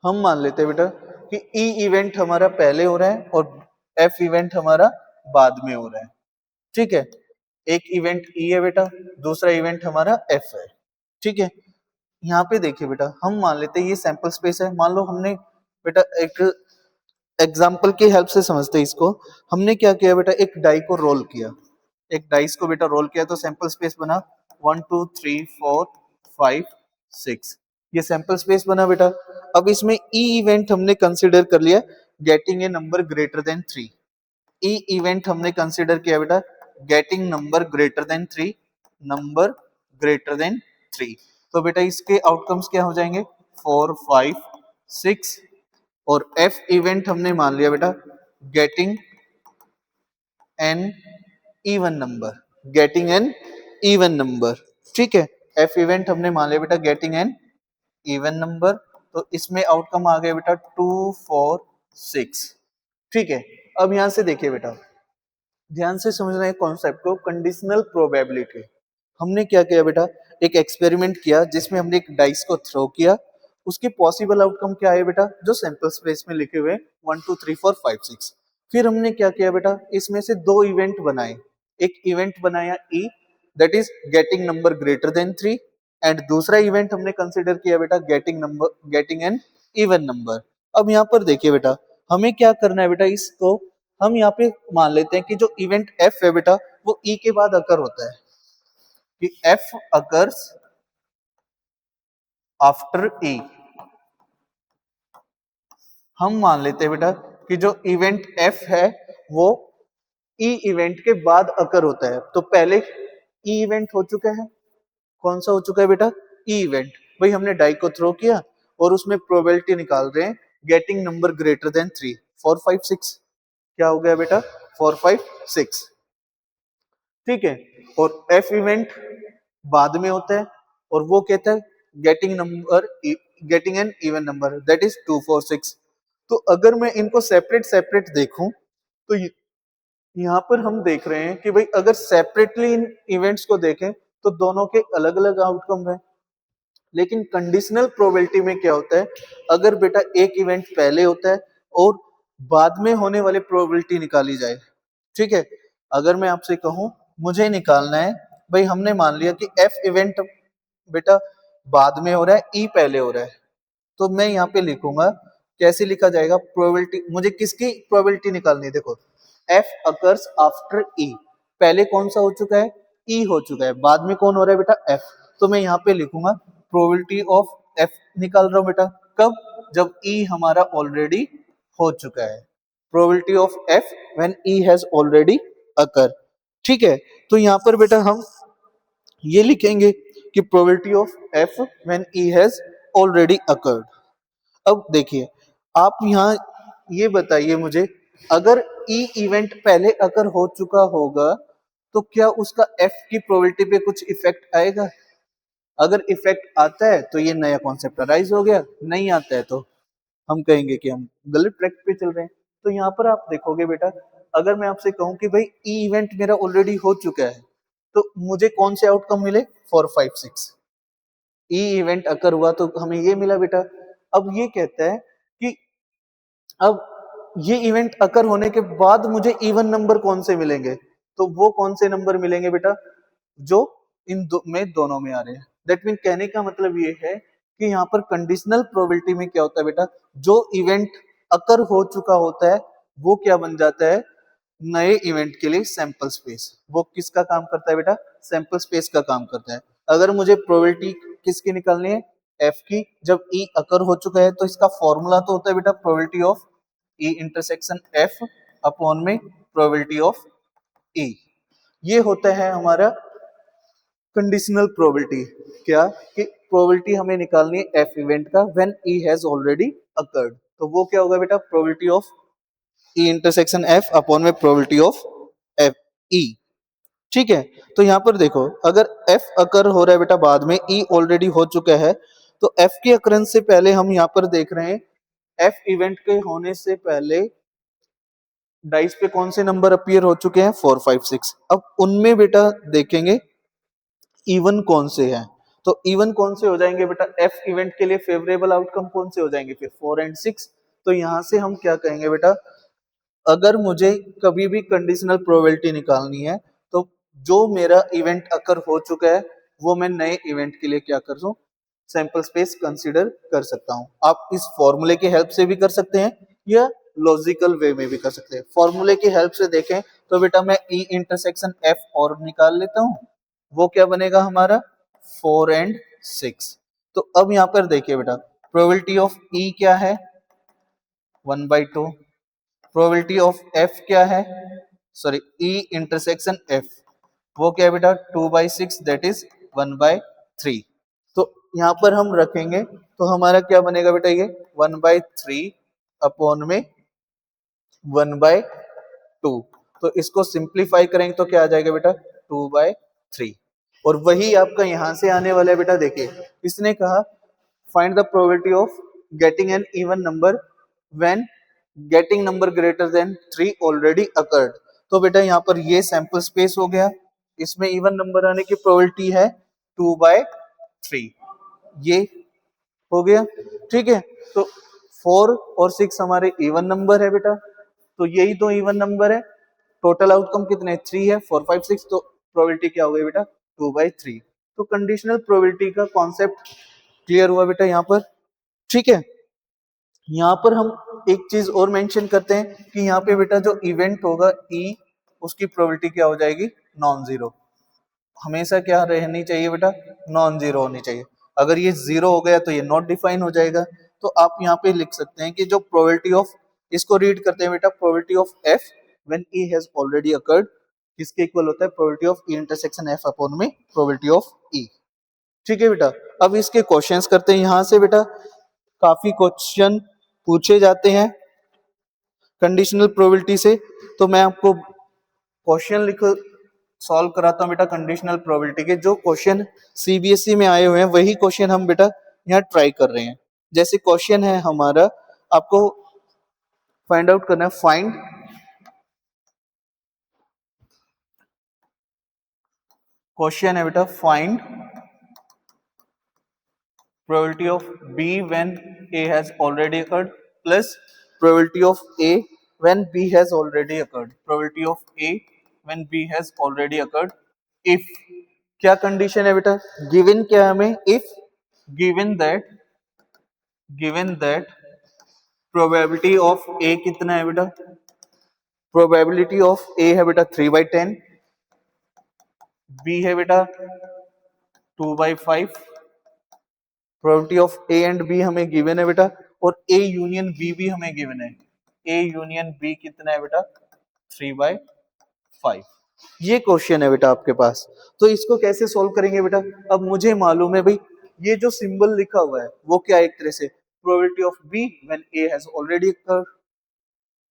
हम मान लेते हैं बेटा कि ई इवेंट हमारा पहले हो रहा है और एफ इवेंट हमारा बाद में हो रहा है। ठीक है, एक इवेंट ई है बेटा, दूसरा इवेंट हमारा एफ है। ठीक है, यहाँ पे देखिए बेटा, हम मान लेते हैं ये सैंपल स्पेस है। मान लो हमने बेटा एक एग्जाम्पल की हेल्प से समझते हैं इसको। हमने क्या किया बेटा, एक डाई को रोल किया, एक डाइस को बेटा रोल किया तो सैंपल स्पेस बना 1 2 3 4 5 6, ये सैंपल स्पेस बना बेटा। अब इसमें ई इवेंट हमने कंसिडर कर लिया getting a number greater than 3। E event हमने कंसिडर किया बेटा getting number greater than 3, number greater than 3। तो बेटा इसके आउटकम्स क्या हो जाएंगे 4, 5, 6। और एफ इवेंट हमने मान लिया बेटा getting an even number, getting an even number. ठीक है, एफ इवेंट हमने मान लिया बेटा गेटिंग एन इवन नंबर। तो इसमें आउटकम आ गया बेटा 2, 4, 6। ठीक है, अब यहां से देखिए बेटा, ध्यान से समझना है कॉन्सेप्ट को, कंडीशनल प्रोबेबिलिटी। हमने क्या किया बेटा, एक एक्सपेरिमेंट किया जिसमें हमने एक डाइस को थ्रो किया, उसके पॉसिबल आउटकम क्या है बेटा, जो सैंपल स्पेस में लिखे हुए 1, 2, 3, 4, 5, 6। फिर हमने क्या किया बेटा, इसमें से दो इवेंट बनाए। एक इवेंट बनाया E, that is getting number greater than 3, and दूसरा इवेंट हमने कंसिडर किया बेटा गेटिंग एन इवन नंबर। अब यहाँ पर देखिए बेटा, हमें क्या करना है बेटा, इसको हम यहाँ पे मान लेते हैं कि जो इवेंट एफ है बेटा वो ई के बाद अकर होता है, कि एफ अकर्स आफ्टर ई। हम मान लेते हैं बेटा कि जो इवेंट एफ है वो ई इवेंट के बाद अकर होता है। तो पहले ई इवेंट हो चुका है, कौन सा हो चुका है बेटा, ई इवेंट। भाई हमने डाई को थ्रो किया और उसमें प्रोबेबिलिटी निकाल रहे हैं गेटिंग नंबर ग्रेटर देन 3, 4, 5, 6। क्या हो गया बेटा 4, 5, 6। ठीक है, और एफ इवेंट बाद में होता है और वो कहता है getting an even number, that is 2, 4, 6। तो अगर मैं इनको सेपरेट सेपरेट देखूं तो यहाँ पर हम देख रहे हैं कि भाई अगर सेपरेटली इन इवेंट्स को देखें तो दोनों के अलग अलग आउटकम है। लेकिन कंडीशनल प्रोबेबिलिटी में क्या होता है, अगर बेटा एक इवेंट पहले होता है और बाद में होने वाली प्रोबेबिलिटी निकाली जाए। ठीक है, अगर मैं आपसे कहूं मुझे निकालना है, भाई हमने मान लिया कि एफ इवेंट बेटा बाद में हो रहा है, ई पहले हो रहा है। तो मैं यहाँ पे लिखूंगा, कैसे लिखा जाएगा, प्रोबेबिलिटी, मुझे किसकी प्रोबेबिलिटी निकालनी है, देखो एफ अकर्स आफ्टर ई। पहले कौन सा हो चुका है, ई हो चुका है, बाद में कौन हो रहा है बेटा एफ। तो मैं यहाँ पे लिखूंगा प्रोबेबिलिटी ऑफ एफ निकाल रहा हूं बेटा, कब, जब ई हमारा ऑलरेडी हो चुका है। Probability of F when E has already occur. ठीक है, तो यहाँ पर बेटा हम ये लिखेंगे कि probability of F when E has already occurred. अब देखिए, आप यहाँ ये बताइए मुझे, अगर ई इवेंट पहले अगर हो चुका होगा तो क्या उसका एफ की प्रोबेबिलिटी पे कुछ इफेक्ट आएगा। अगर इफेक्ट आता है तो ये नया कॉन्सेप्ट अराइज हो गया, नहीं आता है तो हम कहेंगे कि हम गलत ट्रैक पे चल रहे हैं। तो यहाँ पर आप देखोगे बेटा, अगर मैं आपसे कहूं कि भाई ई इवेंट मेरा ऑलरेडी हो चुका है तो मुझे कौन से आउटकम मिले 4, 5, 6। ई इवेंट अकर हुआ तो हमें ये मिला बेटा। अब ये कहता है कि अब ये इवेंट अकर होने के बाद मुझे इवन नंबर कौन से मिलेंगे, तो वो कौन से नंबर मिलेंगे बेटा जो में दोनों में आ रहे हैं। दैट मीन कहने का मतलब ये है कि यहाँ पर कंडीशनल प्रोबेबिलिटी में क्या होता है बेटा, जो इवेंट अकर हो चुका होता है वो क्या बन जाता है, नए इवेंट के लिए सैंपल स्पेस। वो किसका काम करता है बेटा, सैंपल स्पेस का काम करता है। अगर मुझे प्रोबेबिलिटी किसकी निकालनी है, एफ की, जब ई अकर हो चुका है तो इसका फॉर्मूला तो होता है बेटा probability of E intersection F upon में प्रोबेबिलिटी ऑफ ई। ये होता है हमारा कंडीशनल प्रोबेबिलिटी। क्या कि प्रोबेबिलिटी हमें निकालनी है एफ इवेंट का when E has already occurred. तो वो क्या होगा बेटा, probability of E intersection F upon में प्रोबेबिलिटी ऑफ एफ ई। ठीक है, तो यहाँ पर देखो, अगर एफ अकर हो रहा है बेटा बाद में, ई ऑलरेडी हो चुका है, तो एफ के अकरेंस से पहले हम यहाँ पर देख रहे हैं एफ इवेंट के होने से पहले डाइस पे कौन से नंबर अपीयर हो चुके हैं 4, 5, 6। अब उनमें बेटा देखेंगे इवन कौन से हैं। तो इवन कौन से हो जाएंगे बेटा, एफ इवेंट के लिए फेवरेबल आउटकम कौन से हो जाएंगे फिर 4 एंड 6। तो यहां से हम क्या कहेंगे बेटा, अगर मुझे कभी भी कंडीशनल प्रोबेबिलिटी निकालनी है तो जो मेरा इवेंट अकर हो चुका है वो मैं नए इवेंट के लिए क्या कर दूं, सैंपल स्पेस कंसीडर कर सकता हूं। आप इस फॉर्मूले की हेल्प से भी कर सकते हैं या लॉजिकल वे में भी कर सकते हैं। फॉर्मूले की हेल्प से देखें तो बेटा मैं ई इंटरसेक्शन एफ और निकाल लेता हूं, वो क्या बनेगा हमारा 4 एंड 6। तो अब यहां पर देखिए बेटा, प्रोबेबिलिटी ऑफ ई क्या है 1/2, प्रोबेबिलिटी ऑफ एफ क्या है, सॉरी ई इंटरसेक्शन एफ, वो क्या है बेटा 2/6 दैट इज 1/3। तो यहाँ पर हम रखेंगे तो हमारा क्या बनेगा बेटा, ये 1/3 अपॉन में 1/2। तो इसको सिंप्लीफाई करेंगे तो क्या आ जाएगा बेटा 2/3। और वही आपका यहां से आने वाला है बेटा, देखिए इसने कहा find the probability of getting an even number when getting number greater than 3 already occurred. तो बेटा यहाँ पर ये सैंपल स्पेस हो गया, इसमें इवन नंबर आने की प्रोबेबिलिटी है 2/3, ये हो गया। ठीक है, तो 4 और 6 हमारे इवन नंबर है बेटा, तो यही तो इवन नंबर है। टोटल आउटकम कितने 3 है, 4 5 6, तो प्रोबेबिलिटी क्या हो गई बेटा 2/3। तो कंडीशनल प्रोबेबिलिटी का कॉन्सेप्ट क्लियर हुआ बेटा यहाँ पर। ठीक है, यहाँ पर हम एक चीज और मेंशन करते हैं कि यहाँ पे बेटा जो इवेंट होगा ई, उसकी प्रोबेबिलिटी क्या हो जाएगी नॉन जीरो। हमेशा क्या रहनी चाहिए बेटा, नॉन जीरो होनी चाहिए। अगर ये जीरो हो गया तो ये नॉट डिफाइन हो जाएगा। तो आप यहाँ पे लिख सकते हैं कि जो प्रोबेबिलिटी ऑफ, इसको रीड करते हैं बेटा, probability of F when E has already occurred किसके इक्वल होता है, probability of E intersection F upon में प्रोबेबिलिटी ऑफ ई। ठीक है बेटा, अब इसके क्वेश्चंस करते हैं। यहाँ से बेटा काफी क्वेश्चन पूछे जाते हैं कंडीशनल प्रोबेबिलिटी से, तो मैं आपको क्वेश्चन लिख सॉल्व कराता हूं बेटा कंडीशनल प्रोबेबिलिटी के। जो क्वेश्चन सीबीएसई में आए हुए हैं वही क्वेश्चन हम बेटा यहाँ ट्राई कर रहे हैं। जैसे क्वेश्चन है हमारा, आपको फाइंड आउट करना है, फाइंड क्वेश्चन है बेटा, find probability of B when A has already occurred plus probability of A when B has already occurred, probability of A when B has already occurred if, क्या कंडीशन है बेटा, गिवन क्या है हमें, if given that probability of A कितना है बेटा, प्रोबेबिलिटी ऑफ ए है बेटा 3/10, बी है बेटा 2/5, probability of A and B हमें गिवन है बेटा, और ए यूनियन बी भी हमें गिवन है। ए यूनियन बी कितना है बेटा 3/5। ये क्वेश्चन है बेटा आपके पास। तो इसको कैसे सॉल्व करेंगे बेटा, अब मुझे मालूम है भाई ये जो सिंबल लिखा हुआ है वो क्या है, एक तरह से probability of B when A has already occurred,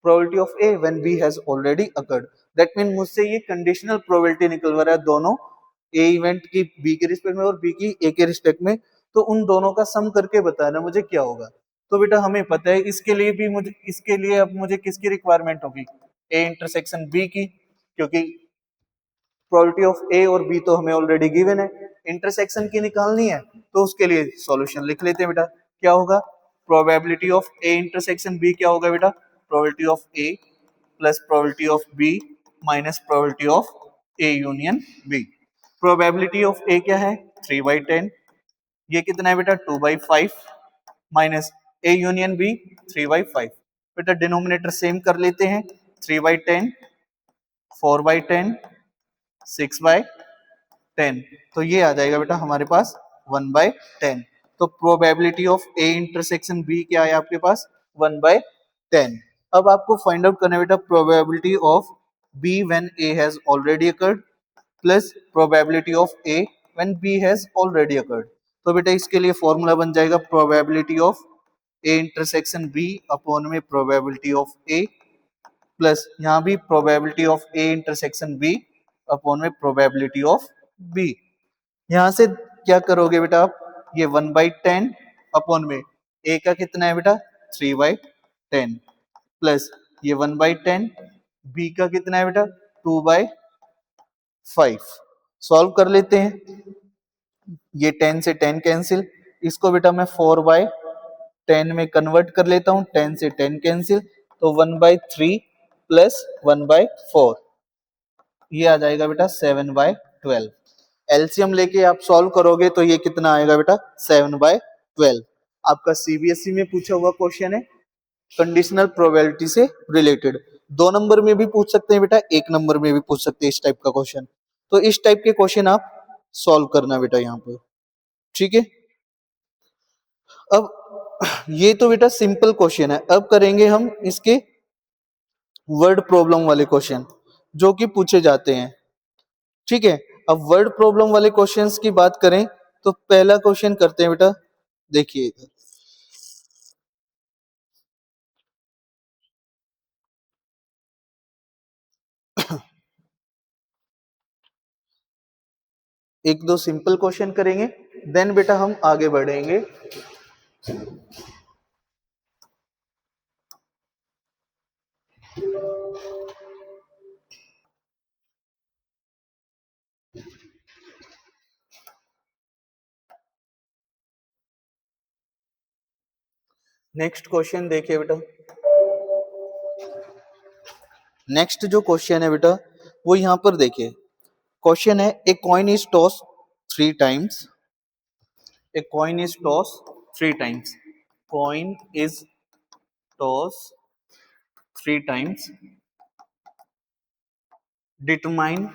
probability of A when B has already occurred. That mean मुझसे ये कंडीशनल प्रोबेबिलिटी निकलवा रहा है, दोनों ए इवेंट की बी के रिस्पेक्ट में और बी की ए के रिस्पेक्ट में, तो उन दोनों का सम करके बताना मुझे क्या होगा। तो बेटा हमें पता है इसके लिए भी मुझे, इसके लिए अब मुझे किसकी रिक्वायरमेंट होगी, ए इंटरसेक्शन बी की, क्योंकि प्रोबेबिलिटी ऑफ ए और बी तो हमें ऑलरेडी गिवन है, इंटरसेक्शन की निकालनी है तो उसके लिए सॉल्यूशन लिख लेते हैं बेटा। क्या होगा, probability of A intersection B क्या होगा बेटा, probability of A plus probability of B minus probability of A union B. Probability of A क्या है 3/10, ये कितना है बेटा 2/5 माइनस ए यूनियन बी 3/5। बेटा डिनोमिनेटर सेम कर लेते हैं, 3/10, 4/10, 6/10, तो ये आ जाएगा बेटा हमारे पास 1/10। तो probability of A intersection B क्या है आपके पास 1/10। अब आपको फाइंड आउट करना है बेटा probability of B when A has already occurred plus probability of A when B has already occurred. तो बेटा इसके लिए फॉर्मूला बन जाएगा probability of A intersection B upon में प्रोबेबिलिटी ऑफ ए प्लस यहाँ भी probability of A intersection B upon में प्रोबेबिलिटी ऑफ बी। यहां से क्या करोगे बेटा आप, ये 1/10 अपॉन में ए का कितना है बेटा 3/10 प्लस ये 1/10, बी का कितना है बेटा 2/5। सॉल्व कर लेते हैं, ये 10 से 10 कैंसिल, इसको बेटा मैं 4/10 में कन्वर्ट कर लेता हूं, 10 से 10 कैंसिल, तो 1/3 प्लस 1/4, ये आ जाएगा बेटा 7/12। एलसीएम लेके आप सॉल्व करोगे तो ये कितना आएगा बेटा 7/12। आपका सीबीएसई में पूछा हुआ क्वेश्चन है कंडीशनल प्रोबेबिलिटी से रिलेटेड। 2 नंबर में भी पूछ सकते हैं बेटा, 1 नंबर में भी पूछ सकते हैं इस टाइप का क्वेश्चन। तो इस टाइप के क्वेश्चन आप सॉल्व करना बेटा यहाँ पे। ठीक है, अब ये तो बेटा सिंपल क्वेश्चन है, अब करेंगे हम इसके वर्ड प्रॉब्लम वाले क्वेश्चन जो कि पूछे जाते हैं। ठीक है, अब वर्ड प्रॉब्लम वाले क्वेश्चंस की बात करें तो पहला क्वेश्चन करते हैं बेटा, देखिए इधर। एक दो सिंपल क्वेश्चन करेंगे, देन बेटा हम आगे बढ़ेंगे। नेक्स्ट क्वेश्चन देखिए बेटा, नेक्स्ट जो क्वेश्चन है बेटा वो यहां पर देखिए। क्वेश्चन है, a coin is toss three times, a coin is toss three times, coin is toss three times, determine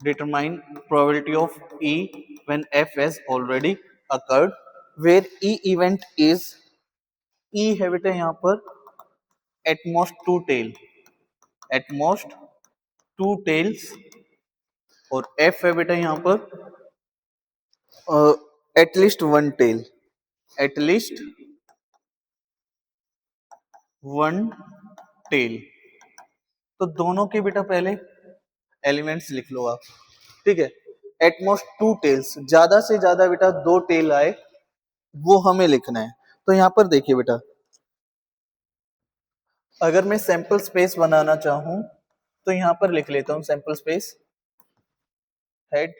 determine probability of E when F has already occurred, where E event is, E है बेटा यहाँ पर at most two tail, at most two tails, और F है बेटा यहाँ पर at least one tail, at least one tail। तो दोनों के बेटा पहले एलिमेंट्स लिख लो आप। ठीक है, एटमोस्ट टू टेल्स, ज्यादा से ज्यादा बेटा दो टेल आए वो हमें लिखना है। तो यहाँ पर देखिए बेटा, अगर मैं सैंपल स्पेस बनाना चाहूं तो यहां पर लिख लेता हूं sample space, head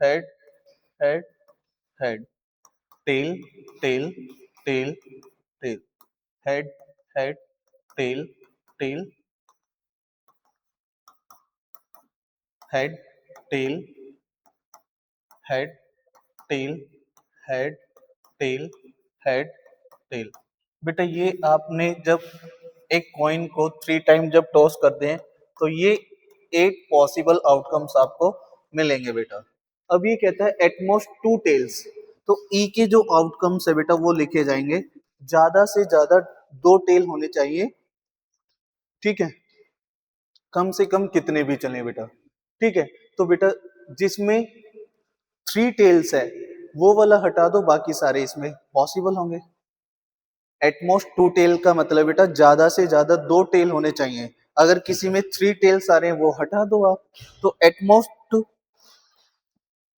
head head head, tail tail tail tail, head head tail tail, head tail head tail head tail head tail. बेटा ये आपने जब एक कॉइन को थ्री टाइम जब टॉस करते हैं तो ये 8 पॉसिबल आउटकम्स आपको मिलेंगे बेटा। अब ये कहता है एटमोस्ट टू टेल्स, तो ई के जो आउटकम्स है बेटा वो लिखे जाएंगे, ज्यादा से ज्यादा दो टेल होने चाहिए। ठीक है, कम से कम कितने भी चले बेटा। ठीक है, तो बेटा जिसमें थ्री टेल्स है वो वाला हटा दो, बाकी सारे इसमें पॉसिबल होंगे। एटमोस्ट टू टेल का मतलब बेटा ज्यादा से ज्यादा दो टेल होने चाहिए, अगर किसी में थ्री टेल्स आ रहे हैं वो हटा दो आप। तो एटमोस्ट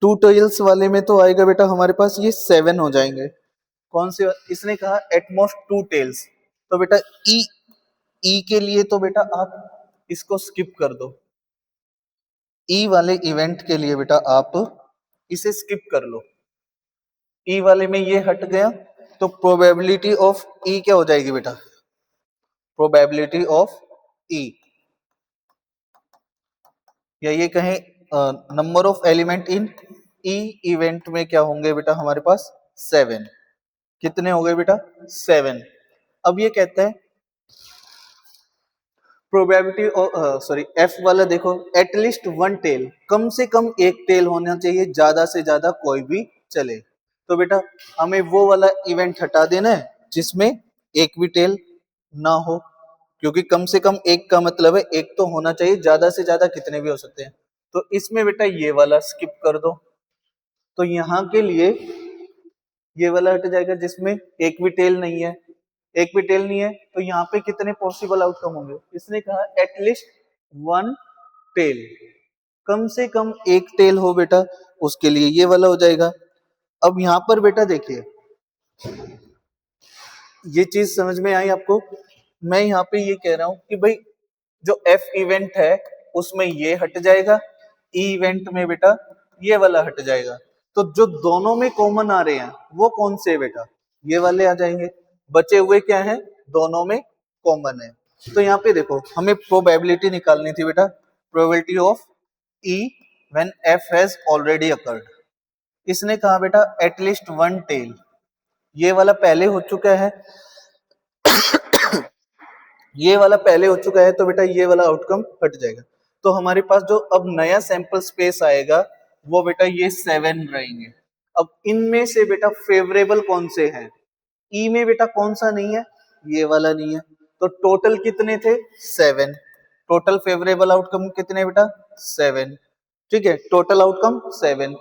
टू टेल्स वाले में तो आएगा बेटा हमारे पास ये 7 हो जाएंगे। कौन से, इसने कहा एटमोस्ट टू टेल्स, तो बेटा ई, ई के लिए तो बेटा आप इसको स्किप कर दो, ई वाले इवेंट के लिए बेटा आप इसे स्किप कर लो। ई वाले में ये हट गया, तो प्रोबेबिलिटी ऑफ ई क्या हो जाएगी बेटा, प्रोबेबिलिटी ऑफ ई, या ये कहें number of element in E event में क्या होंगे बेटा हमारे पास 7। कितने हो गए बेटा 7। अब ये कहता है प्रोबेबिलिटी, सॉरी एफ वाला देखो, एटलीस्ट वन टेल, कम से कम एक टेल होना चाहिए, ज्यादा से ज्यादा कोई भी चले। तो बेटा हमें वो वाला इवेंट हटा देना है जिसमें एक भी टेल ना हो, क्योंकि कम से कम एक का मतलब है एक तो होना चाहिए, ज्यादा से ज्यादा कितने भी हो सकते हैं। तो इसमें बेटा ये वाला स्किप कर दो, तो यहाँ के लिए ये वाला हट जाएगा जिसमें एक भी टेल नहीं है, एक भी टेल नहीं है, तो यहाँ पे कितने पॉसिबल आउटकम होंगे, इसने कहा एटलीस्ट वन टेल, कम से कम एक टेल हो बेटा, उसके लिए ये वाला हो जाएगा। अब यहाँ पर बेटा देखिए, ये चीज समझ में आई आपको। मैं यहाँ पे ये कह रहा हूं कि भाई जो एफ इवेंट है उसमें ये हट जाएगा, ई इवेंट में बेटा ये वाला हट जाएगा, तो जो दोनों में कॉमन आ रहे हैं वो कौन से बेटा, ये वाले आ जाएंगे, बचे हुए क्या है, दोनों में कॉमन है। तो यहाँ पे देखो हमें प्रोबेबिलिटी निकालनी थी बेटा, probability of E when F has already occurred. इसने कहा बेटा एटलीस्ट वन टेल, ये वाला पहले हो चुका है, ये वाला पहले हो चुका है, तो बेटा ये वाला आउटकम हट जाएगा। तो हमारे पास जो अब नया सैंपल स्पेस आएगा वो बेटा ये 7 रहेंगे। अब इनमें से बेटा फेवरेबल कौन से हैं, ई में बेटा कौन सा नहीं है, ये वाला नहीं है, तो टोटल कितने थे? 7। टोटल फेवरेबल आउटकम कितने बेटा? 7। ठीक है, टोटल आउटकम 7।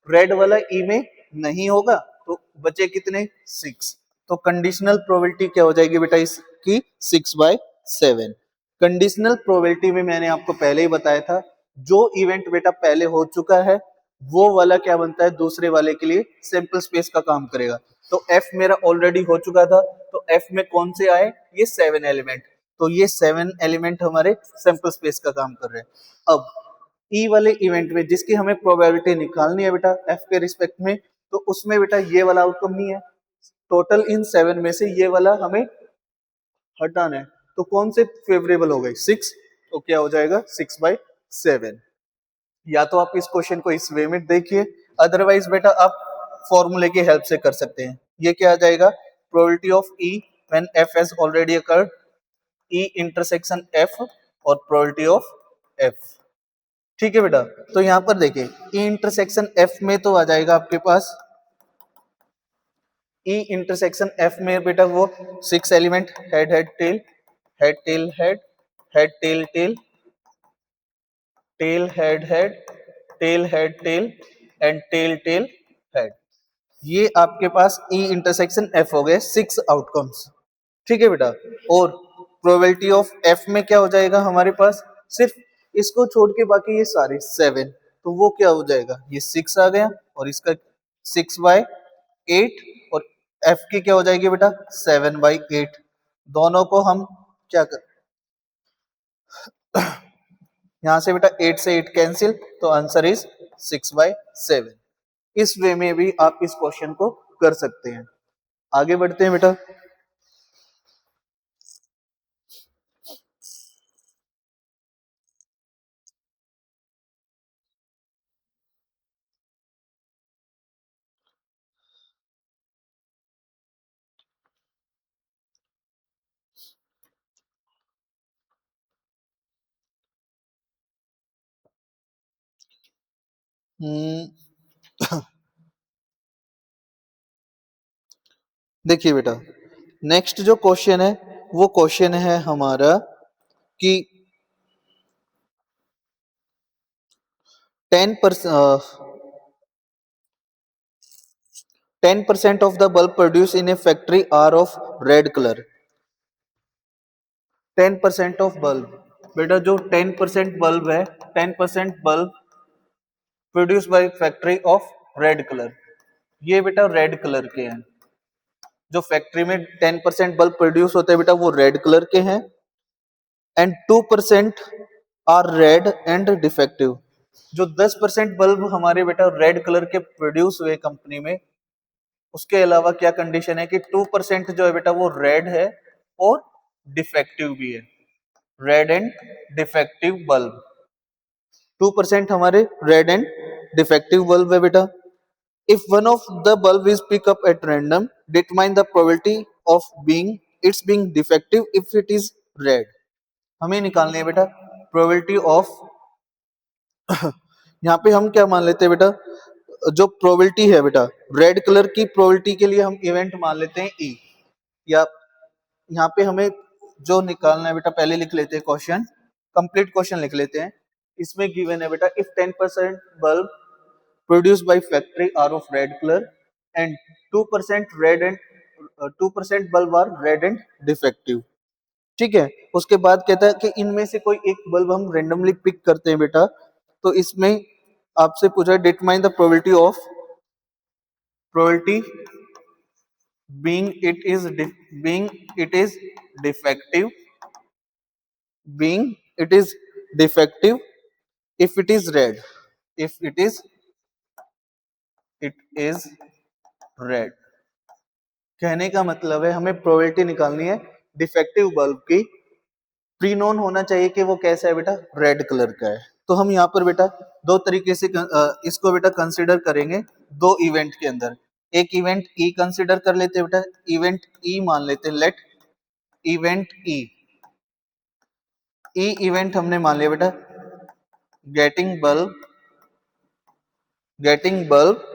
रेड वाला ई में नहीं होगा तो बचे कितने? 6। तो कंडीशनल प्रोबेबिलिटी क्या हो जाएगी बेटा इसकी? 6/7। कंडीशनल प्रोबेबिलिटी में मैंने आपको पहले ही बताया था, जो इवेंट बेटा पहले हो चुका है वो वाला क्या बनता है, दूसरे वाले के लिए सैंपल स्पेस का काम करेगा। तो एफ मेरा ऑलरेडी हो चुका था, तो एफ में कौन से आए? ये 7 एलिमेंट। तो ये 7 एलिमेंट हमारे सैंपल स्पेस का काम कर रहे हैं। अब ई वाले इवेंट में जिसकी हमें प्रोबेबिलिटी निकालनी है बेटा एफ के रिस्पेक्ट में, तो उसमें बेटा ये वाला आउटकम नहीं है। टोटल इन 7 में से ये वाला हमें हटाना है। तो कौन से फेवरेबल हो गए? 6। तो क्या हो जाएगा? 6/7। या तो आप इस क्वेश्चन को इस वे में देखिए, अदरवाइज बेटा आप फॉर्मूले की हेल्प से कर सकते हैं। ये क्या आ जाएगा? Probability of E when F has already occurred, E intersection F और प्रोबेबिलिटी ऑफ एफ। ठीक है बेटा, तो यहां पर देखिए ई इंटरसेक्शन एफ में तो आ जाएगा आपके पास, ई इंटरसेक्शन एफ में बेटा वो 6 element, head head tail, head tail head, head tail tail, tail head head, tail head tail and tail tail head. ये आपके पास ई इंटरसेक्शन एफ हो गए 6 आउटकम्स। ठीक है बेटा, और प्रोबेबिलिटी ऑफ एफ में क्या हो जाएगा हमारे पास? सिर्फ इसको छोड़ के बाकी ये सारे 7। तो वो क्या हो जाएगा? ये 6 आ गया और इसका 6/8, और एफ की क्या हो जाएगी बेटा? 7/8। दोनों को हम क्या कर, यहां से बेटा 8 से 8 कैंसिल, तो आंसर इज 6/7। इस वे में भी आप इस क्वेश्चन को कर सकते हैं। आगे बढ़ते हैं बेटा। हम्म, देखिए बेटा, नेक्स्ट जो क्वेश्चन है वो क्वेश्चन है हमारा कि 10% of the bulb produced in a factory are of red color। 10% of bulb, बेटा जो 10% बल्ब है, 10% bulb produce by factory of red colour, ये बेटा रेड कलर के हैं। जो फैक्ट्री में 10% बल्ब प्रोड्यूस होते हैं बेटा वो रेड कलर के हैं, and 2% are red and defective. जो 10% बल्ब हमारे बेटा रेड कलर के प्रोड्यूस हुए कंपनी में, उसके अलावा क्या कंडीशन है कि 2% जो है बेटा वो रेड है और डिफेक्टिव भी है, रेड एंड डिफेक्टिव बल्ब। 2% हमारे रेड एंड डिफेक्टिव बल्ब है बेटा। If one of the bulb is pick up at random, determine the probability of being its being defective if it is red. हमें निकालनी है बेटा प्रोबेबिलिटी ऑफ यहाँ पे हम क्या मान लेते हैं बेटा, जो प्रोबेबिलिटी है बेटा रेड कलर की प्रोबेबिलिटी के लिए हम इवेंट मान लेते हैं ई, या यहाँ पे हमें जो निकालना है बेटा पहले लिख लेते हैं क्वेश्चन, कंप्लीट क्वेश्चन लिख लेते हैं। इसमें गिवन है बेटा if 10% bulb produced by factory are of red color and 2% red and 2% bulb are red and defective। ठीक है, उसके बाद कहता है कि इनमें से कोई एक बल्ब हम रेंडमली पिक करते हैं बेटा, तो इसमें आपसे पूछा है determine the probability of, probability being it is being it is defective, being it is defective if it is red, if it is red। कहने का मतलब है हमें प्रोबेबिलिटी निकालनी है डिफेक्टिव बल्ब की, प्री नोन होना चाहिए कि वो कैसा है बेटा, रेड कलर का है। तो हम यहाँ पर बेटा दो तरीके से इसको बेटा कंसिडर करेंगे दो इवेंट के अंदर। एक इवेंट ई कंसिडर कर लेते हैं बेटा, इवेंट ई मान लेते हैं, let event E, E event हमने मान लिया बेटा getting bulb, getting bulb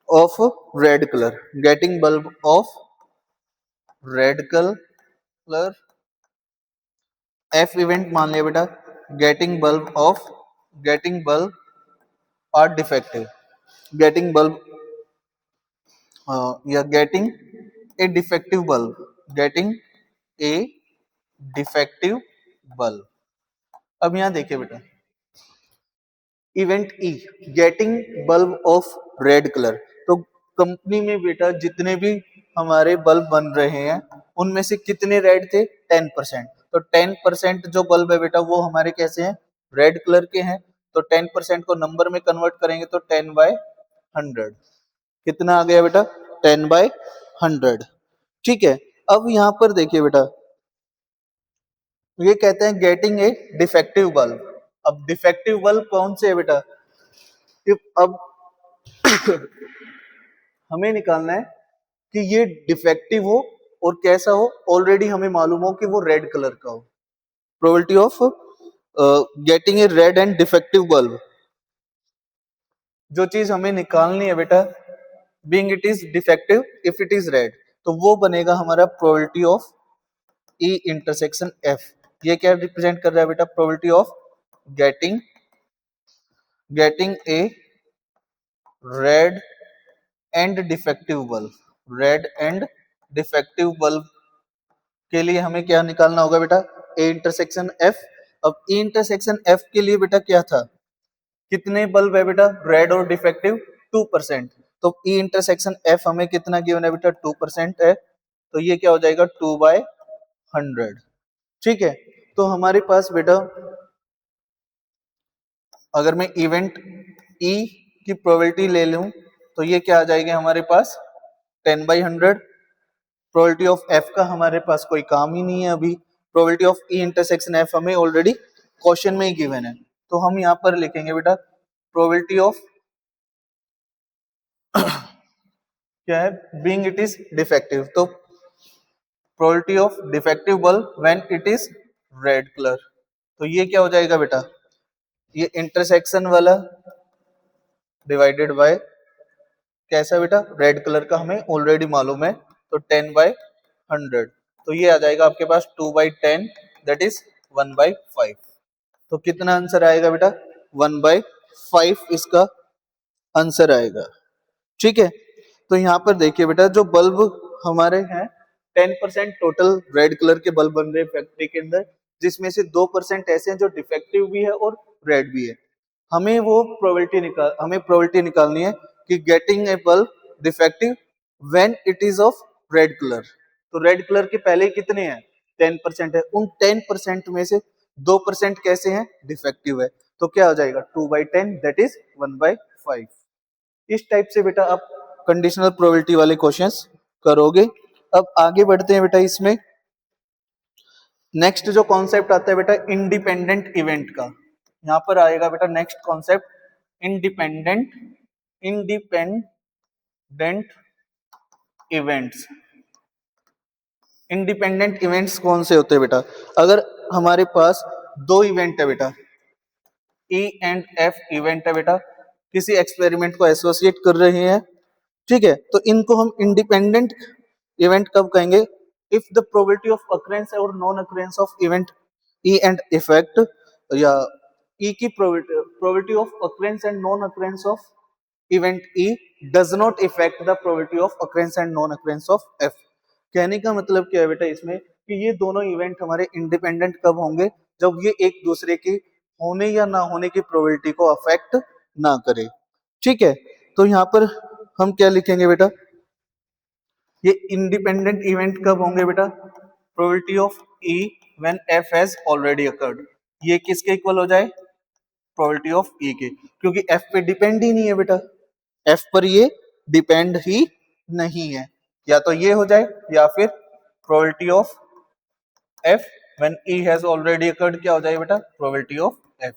of red colour, getting bulb of red colour, F event मान लिया बेटा, getting bulb are defective, getting bulb या getting a defective bulb, getting a defective bulb. अब यहां देखिए बेटा, event E, getting bulb of red colour. तो कंपनी में बेटा जितने भी हमारे बल्ब बन रहे हैं उनमें से कितने रेड थे, 10%। तो 10% जो बल्ब है बेटा वो हमारे कैसे हैं, रेड कलर के हैं। तो 10% को नंबर में कन्वर्ट करेंगे तो 10/100, कितना आ गया बेटा, 10/100। ठीक है, अब यहां पर देखिए बेटा, ये कहते हैं गेटिंग ए डिफेक्टिव बल्ब। अब डिफेक्टिव बल्ब कौन से है बेटा, अब हमें निकालना है कि ये डिफेक्टिव हो और कैसा हो, ऑलरेडी हमें मालूम हो कि वो रेड कलर का हो। Probability of getting a red and defective bulb, जो चीज हमें निकालनी है बेटा, being it is defective if it is red, तो वो बनेगा हमारा probability of E intersection F. ये क्या रिप्रेजेंट कर रहा है बेटा, probability of getting a red and defective bulb, red and defective bulb के लिए हमें क्या निकालना होगा बेटा, ए इंटरसेक्शन एफ। अब ए इंटरसेक्शन एफ के लिए बेटा क्या था, कितने बल्ब है बेटा, रेड और डिफेक्टिव 2%। तो ई इंटरसेक्शन एफ हमें कितना गिवन है बेटा, 2% है। तो ये क्या हो जाएगा, 2/100। ठीक है, तो हमारे पास बेटा अगर मैं इवेंट ई की प्रोबेबिलिटी ले लूं तो ये क्या आ जाएगी हमारे पास, 10/100। प्रोबेबिलिटी ऑफ एफ का हमारे पास कोई काम ही नहीं है अभी, probability of E intersection F हमें ऑलरेडी क्वेश्चन में ही गिवन है। तो हम यहाँ पर लिखेंगे बेटा प्रोबेबिलिटी ऑफ क्या है, बीइंग इट इज डिफेक्टिव, तो probability of defective bulb when it is red colour. तो ये क्या हो जाएगा बेटा, ये इंटरसेक्शन वाला डिवाइडेड बाय कैसा बेटा, रेड कलर का हमें ऑलरेडी मालूम है, तो 10/100। तो ये आ जाएगा आपके पास 2/10, दैट इज 1/5। तो कितना आंसर आएगा बेटा, 1/5 इसका आंसर आएगा। ठीक है, तो यहाँ पर देखिए बेटा जो बल्ब हमारे हैं 10% टोटल रेड कलर के बल्ब बन रहे हैं फैक्ट्री के अंदर, जिसमें से 2% ऐसे हैं जो डिफेक्टिव भी है और रेड भी है। हमें प्रोबेबिलिटी निकालनी है कि getting a bulb defective when it is of red colour. तो रेड कलर के पहले कितने हैं, 10% है, उन 10% में से 2% कैसे हैं, डिफेक्टिव है। तो क्या हो जाएगा, 2/10 दैट इज 1/5। इस टाइप से बेटा आप कंडीशनल प्रोबेबिलिटी वाले क्वेश्चंस करोगे। अब आगे बढ़ते हैं बेटा, इसमें नेक्स्ट जो कॉन्सेप्ट आता है बेटा इंडिपेंडेंट इवेंट का, यहां पर आएगा बेटा next concept independent events. Independent events कौन से होते हैं बेटा, अगर हमारे पास दो इवेंट है बेटा, ई एंड एफ इवेंट है बेटा, किसी एक्सपेरिमेंट को एसोसिएट कर रहे हैं, ठीक है, तो इनको हम इंडिपेंडेंट इवेंट कब कहेंगे, if the probability of occurrence और non occurrence of event E and affect, या ई की probability of occurrence and non occurrence of event E does not affect the probability of occurrence and non occurrence of F. कहने का मतलब क्या है बेटा इसमें, कि ये दोनों इवेंट हमारे इंडिपेंडेंट कब होंगे, जब ये एक दूसरे की होने या ना होने की प्रोबेबिलिटी को अफेक्ट ना करे। ठीक है, तो यहाँ पर हम क्या लिखेंगे बेटा, ये इंडिपेंडेंट इवेंट कब होंगे बेटा, probability of E when F has already occurred. ये किसके इक्वल हो जाए, प्रोबेबिलिटी ऑफ ई के, क्योंकि एफ पे डिपेंड ही नहीं है बेटा, एफ पर ये डिपेंड ही नहीं है। या तो ये हो जाए या फिर probability of F when E has already occurred क्या हो जाए बेटा, probability of F.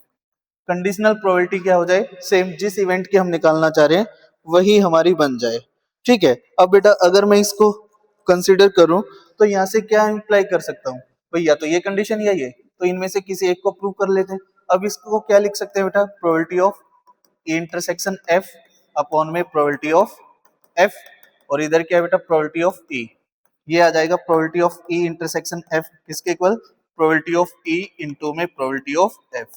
Conditional probability क्या हो जाए, सेम जिस इवेंट की हम निकालना चाह रहे हैं वही हमारी बन जाए। ठीक है, अब बेटा अगर मैं इसको कंसीडर करूं तो यहाँ से क्या इंप्लाई कर सकता हूँ भाई, या तो ये कंडीशन या ये, तो इनमें से किसी एक को प्रूव कर लेते हैं। अब इसको क्या लिख सकते हैं बेटा, probability of intersection F upon में प्रोबेबिलिटी ऑफ एफ, और इधर क्या है बेटा, प्रोबेबिलिटी ऑफ ई। ये आ जाएगा probability of E intersection F किसके equal, probability of E into में प्रोबेबिलिटी ऑफ एफ।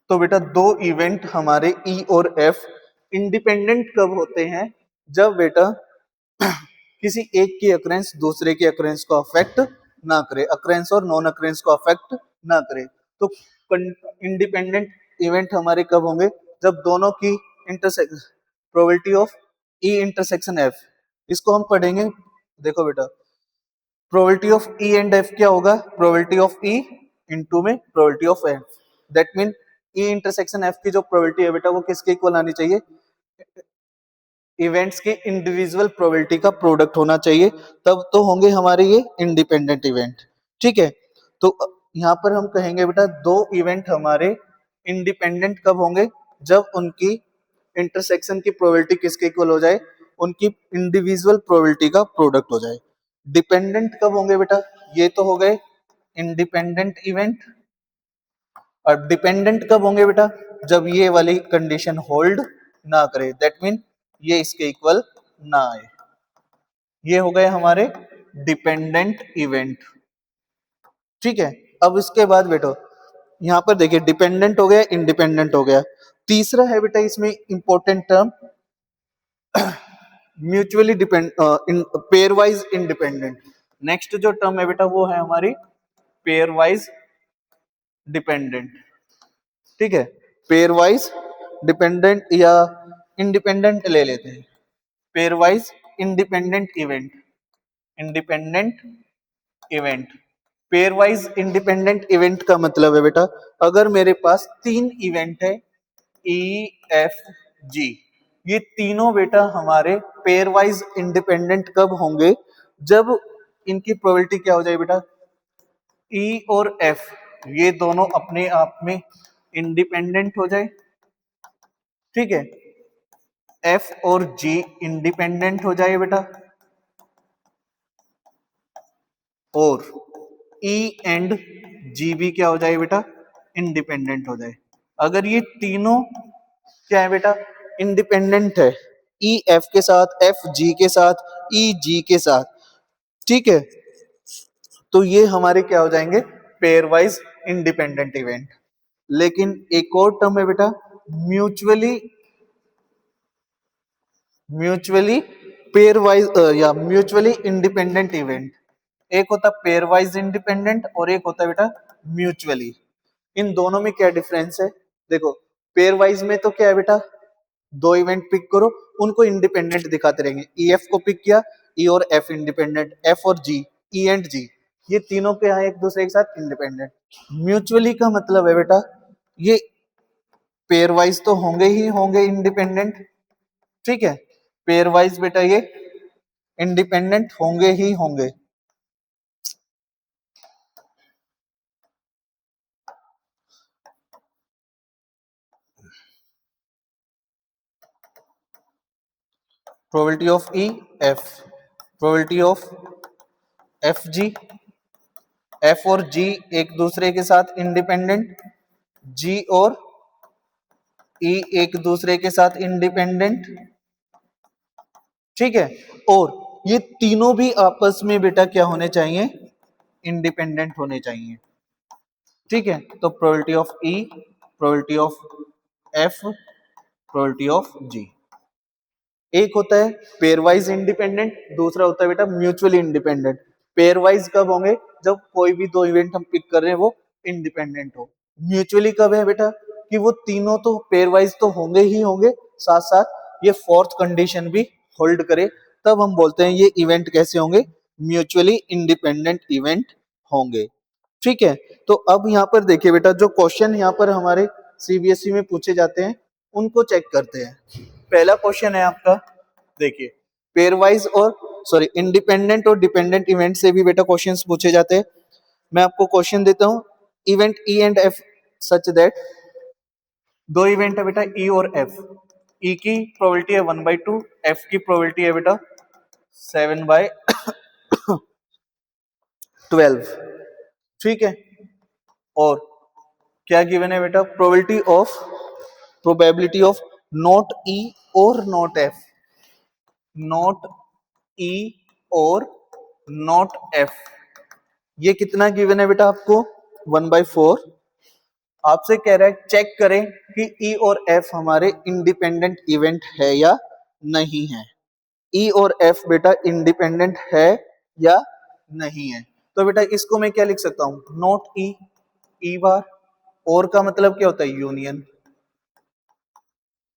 तो बेटा दो इवेंट हमारे ई और एफ इंडिपेंडेंट कब होते हैं, जब बेटा किसी एक की अक्रेंस दूसरे की अक्रेंस को अफेक्ट ना करे, अक्रेंस और नॉन अक्रेंस को अफेक्ट ना करे। तो इंडिपेंडेंट इवेंट हमारे कब होंगे, जब दोनों की intersection, probability of E intersection F, इसको हम पढ़ेंगे। देखो बेटा probability of E and F क्या होगा, प्रोबेबिलिटी ऑफ ई इनटू में probability of F. That mean E intersection F की जो प्रोबेबिलिटी है बेटा वो किसके इक्वल आनी चाहिए, इवेंट्स के इंडिविजुअल प्रोबेबिलिटी का प्रोडक्ट होना चाहिए, तब तो होंगे हमारे ये इंडिपेंडेंट इवेंट। ठीक है, तो यहाँ पर हम कहेंगे बेटा दो इवेंट हमारे इंडिपेंडेंट कब होंगे, जब उनकी इंटरसेक्शन की प्रोबेबिलिटी किसके इक्वल हो जाए, उनकी इंडिविजुअल प्रोबेबिलिटी का प्रोडक्ट हो जाए। डिपेंडेंट कब होंगे बेटा, ये तो हो गए इंडिपेंडेंट इवेंट, और डिपेंडेंट कब होंगे बेटा, जब ये वाली कंडीशन होल्ड ना करे, दैट मीन ये इसके इक्वल ना आए। ये हो गए हमारे डिपेंडेंट इवेंट। ठीक है, अब इसके बाद बेटा यहां पर देखिए डिपेंडेंट हो गया, इंडिपेंडेंट हो गया, तीसरा है बेटा इसमें important term mutually depend, pair wise independent. Next जो टर्म है बेटा वो है हमारी पेयर वाइज डिपेंडेंट। ठीक है, पेयर वाइज डिपेंडेंट या इंडिपेंडेंट ले लेते हैं, pair wise independent event, independent event. Pair wise independent event का मतलब है बेटा अगर मेरे पास तीन इवेंट है ई एफ जी, ये तीनों बेटा हमारे पेयर वाइज इंडिपेंडेंट कब होंगे, जब इनकी प्रोबेबिलिटी क्या हो जाए बेटा, ई और एफ ये दोनों अपने आप में इंडिपेंडेंट हो जाए। ठीक है, एफ और जी इंडिपेंडेंट हो जाए बेटा, और ई एंड जी भी क्या हो जाए बेटा, इंडिपेंडेंट हो जाए। अगर ये तीनों क्या है बेटा, इंडिपेंडेंट है, ई एफ के साथ, एफ जी के साथ, ई जी के साथ। ठीक है, तो ये हमारे क्या हो जाएंगे, पेयर वाइज इंडिपेंडेंट इवेंट। लेकिन एक और टर्म है बेटा म्यूचुअली, म्यूचुअली पेयर वाइज या म्यूचुअली इंडिपेंडेंट इवेंट। एक होता पेयर वाइज इंडिपेंडेंट और एक होता है बेटा म्यूचुअली। इन दोनों में क्या डिफरेंस है, देखो पेयर वाइज में तो क्या है बेटा, दो इवेंट पिक करो उनको इंडिपेंडेंट दिखाते रहेंगे, ई एफ को पिक किया, ई और एफ इंडिपेंडेंट, एफ और जी, ई एंड जी ये तीनों के यहाँ एक दूसरे के साथ इंडिपेंडेंट। म्यूचुअली का मतलब है बेटा ये पेयर वाइज तो होंगे ही होंगे इंडिपेंडेंट। ठीक है, पेयर वाइज बेटा ये इंडिपेंडेंट होंगे ही होंगे। Probability of E F, probability of F G, F और जी एक दूसरे के साथ इंडिपेंडेंट, जी और ई एक दूसरे के साथ इंडिपेंडेंट। ठीक है, और ये तीनों भी आपस में बेटा क्या होने चाहिए, इंडिपेंडेंट होने चाहिए। ठीक है, तो probability of E, probability of F, probability of G. एक होता है पेयर वाइज इंडिपेंडेंट, दूसरा होता है बेटा म्यूचुअली इंडिपेंडेंट। पेयर वाइज कब होंगे, जब कोई भी दो इवेंट हम पिक कर रहे हैं वो इंडिपेंडेंट हो। म्यूचुअली कब है बेटा, कि वो तीनों तो पेयर वाइज तो होंगे ही होंगे, साथ साथ ये फोर्थ कंडीशन भी होल्ड करे, तब हम बोलते हैं ये इवेंट कैसे होंगे, म्यूचुअली इंडिपेंडेंट इवेंट होंगे। ठीक है, तो अब यहाँ पर देखिए बेटा जो क्वेश्चन यहाँ पर हमारे सीबीएसई में पूछे जाते हैं उनको चेक करते हैं। पहला क्वेश्चन है आपका, देखिए पेयर वाइज और सॉरी इंडिपेंडेंट और डिपेंडेंट इवेंट से भी बेटा क्वेश्चंस पूछे जाते हैं। मैं आपको क्वेश्चन देता हूं, event E and F such that, दो इवेंट है बेटा ई और एफ, ई की प्रोबेबिलिटी है 1/2, एफ की प्रोबेबिलिटी है बेटा 7/12। ठीक है, और क्या गिवन है बेटा, प्रोबेबिलिटी ऑफ नॉट ई और नॉट एफ, नॉट ई और नॉट एफ, ये कितना गिवन है बेटा आपको 1/4। आपसे कह रहा है चेक करें कि ई और एफ हमारे इंडिपेंडेंट इवेंट है या नहीं है। ई और एफ बेटा इंडिपेंडेंट है या नहीं है। तो बेटा इसको मैं क्या लिख सकता हूं, नॉट ई, ई बार, और का मतलब क्या होता है यूनियन,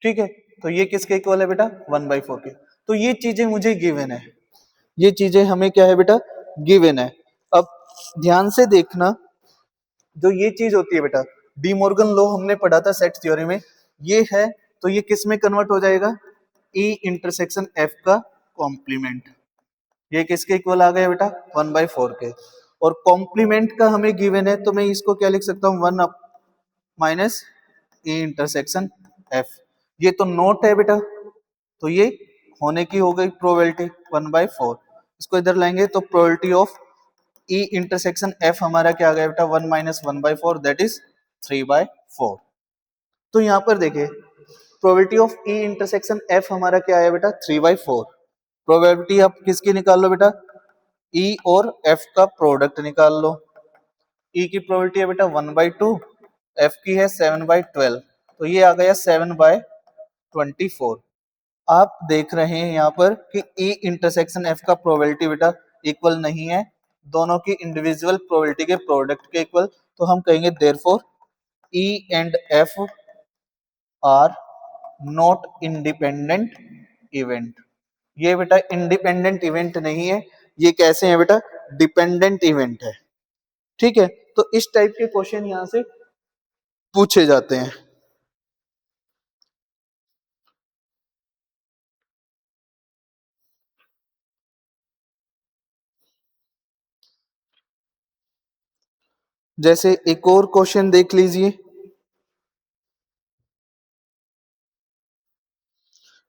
ठीक है। तो ये किसके इक्वल है बेटा 1/4 के। तो ये चीजें मुझे गिवन है, ये चीजें हमें क्या है बेटा गिवन है। अब ध्यान से देखना, जो ये चीज होती है बेटा, डी मॉर्गन लॉ हमने पढ़ा था सेट थ्योरी में, ये है तो ये किस में कन्वर्ट हो जाएगा, ई इंटरसेक्शन एफ का कॉम्प्लीमेंट। ये किसके इक्वल आ गया बेटा 1/4 के। और कॉम्प्लीमेंट का हमें गिवन है तो मैं इसको क्या लिख सकता हूँ 1 माइनस ई इंटरसेक्शन एफ। ये तो नोट है बेटा, तो ये होने की हो गई प्रोबेबिलिटी 1/4। इसको इधर लाएंगे तो probability of E intersection F हमारा क्या आ गया बेटा 1 माइनस 1/4 दैट इज 3/4। तो यहाँ पर देखिए probability of E intersection F हमारा क्या है बेटा 3/4। प्रोबेबिलिटी आप किसकी निकाल लो बेटा, ई और एफ का प्रोडक्ट निकाल लो। ई की प्रोबेबिलिटी है बेटा 1/2, एफ की है 7/12, तो ये आ गया 7/24। आप देख रहे हैं यहाँ पर कि ई इंटरसेक्शन एफ का प्रोबेबिलिटी बेटा इक्वल नहीं है दोनों की इंडिविजुअल प्रोबेबिलिटी के प्रोडक्ट के इक्वल। तो हम कहेंगे therefore E and F are not independent event. ये बेटा इंडिपेंडेंट इवेंट नहीं है, ये कैसे है बेटा डिपेंडेंट इवेंट है, ठीक है। तो इस टाइप के क्वेश्चन यहां से पूछे जाते हैं। जैसे एक और क्वेश्चन देख लीजिए,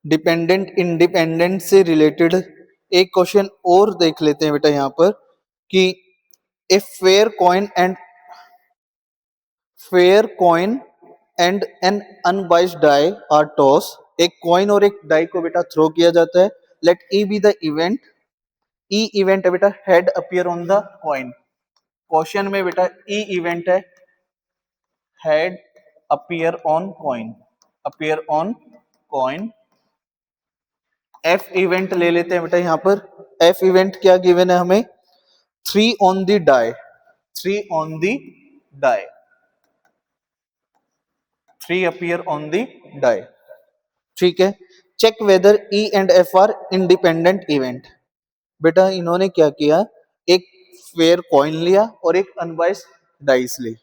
डिपेंडेंट इंडिपेंडेंट से रिलेटेड एक क्वेश्चन और देख लेते हैं बेटा यहाँ पर कि a fair coin and an unbiased die are tossed. एक कॉइन और एक डाई को बेटा थ्रो किया जाता है। Let E be the event, E event है बेटा head appear on the coin. Question में बेटा ई इवेंट है head appear on coin, appear on coin. F event ले लेते हैं बेटा यहाँ पर, एफ इवेंट क्या गिवन है हमें 3 on the die, 3 on the die, 3 appear on the die, ठीक है। Check whether E and F are independent event. बेटा इन्होंने क्या किया, एक फेयर कॉइन लिया और एक अनबाइस्ड डाइस ली,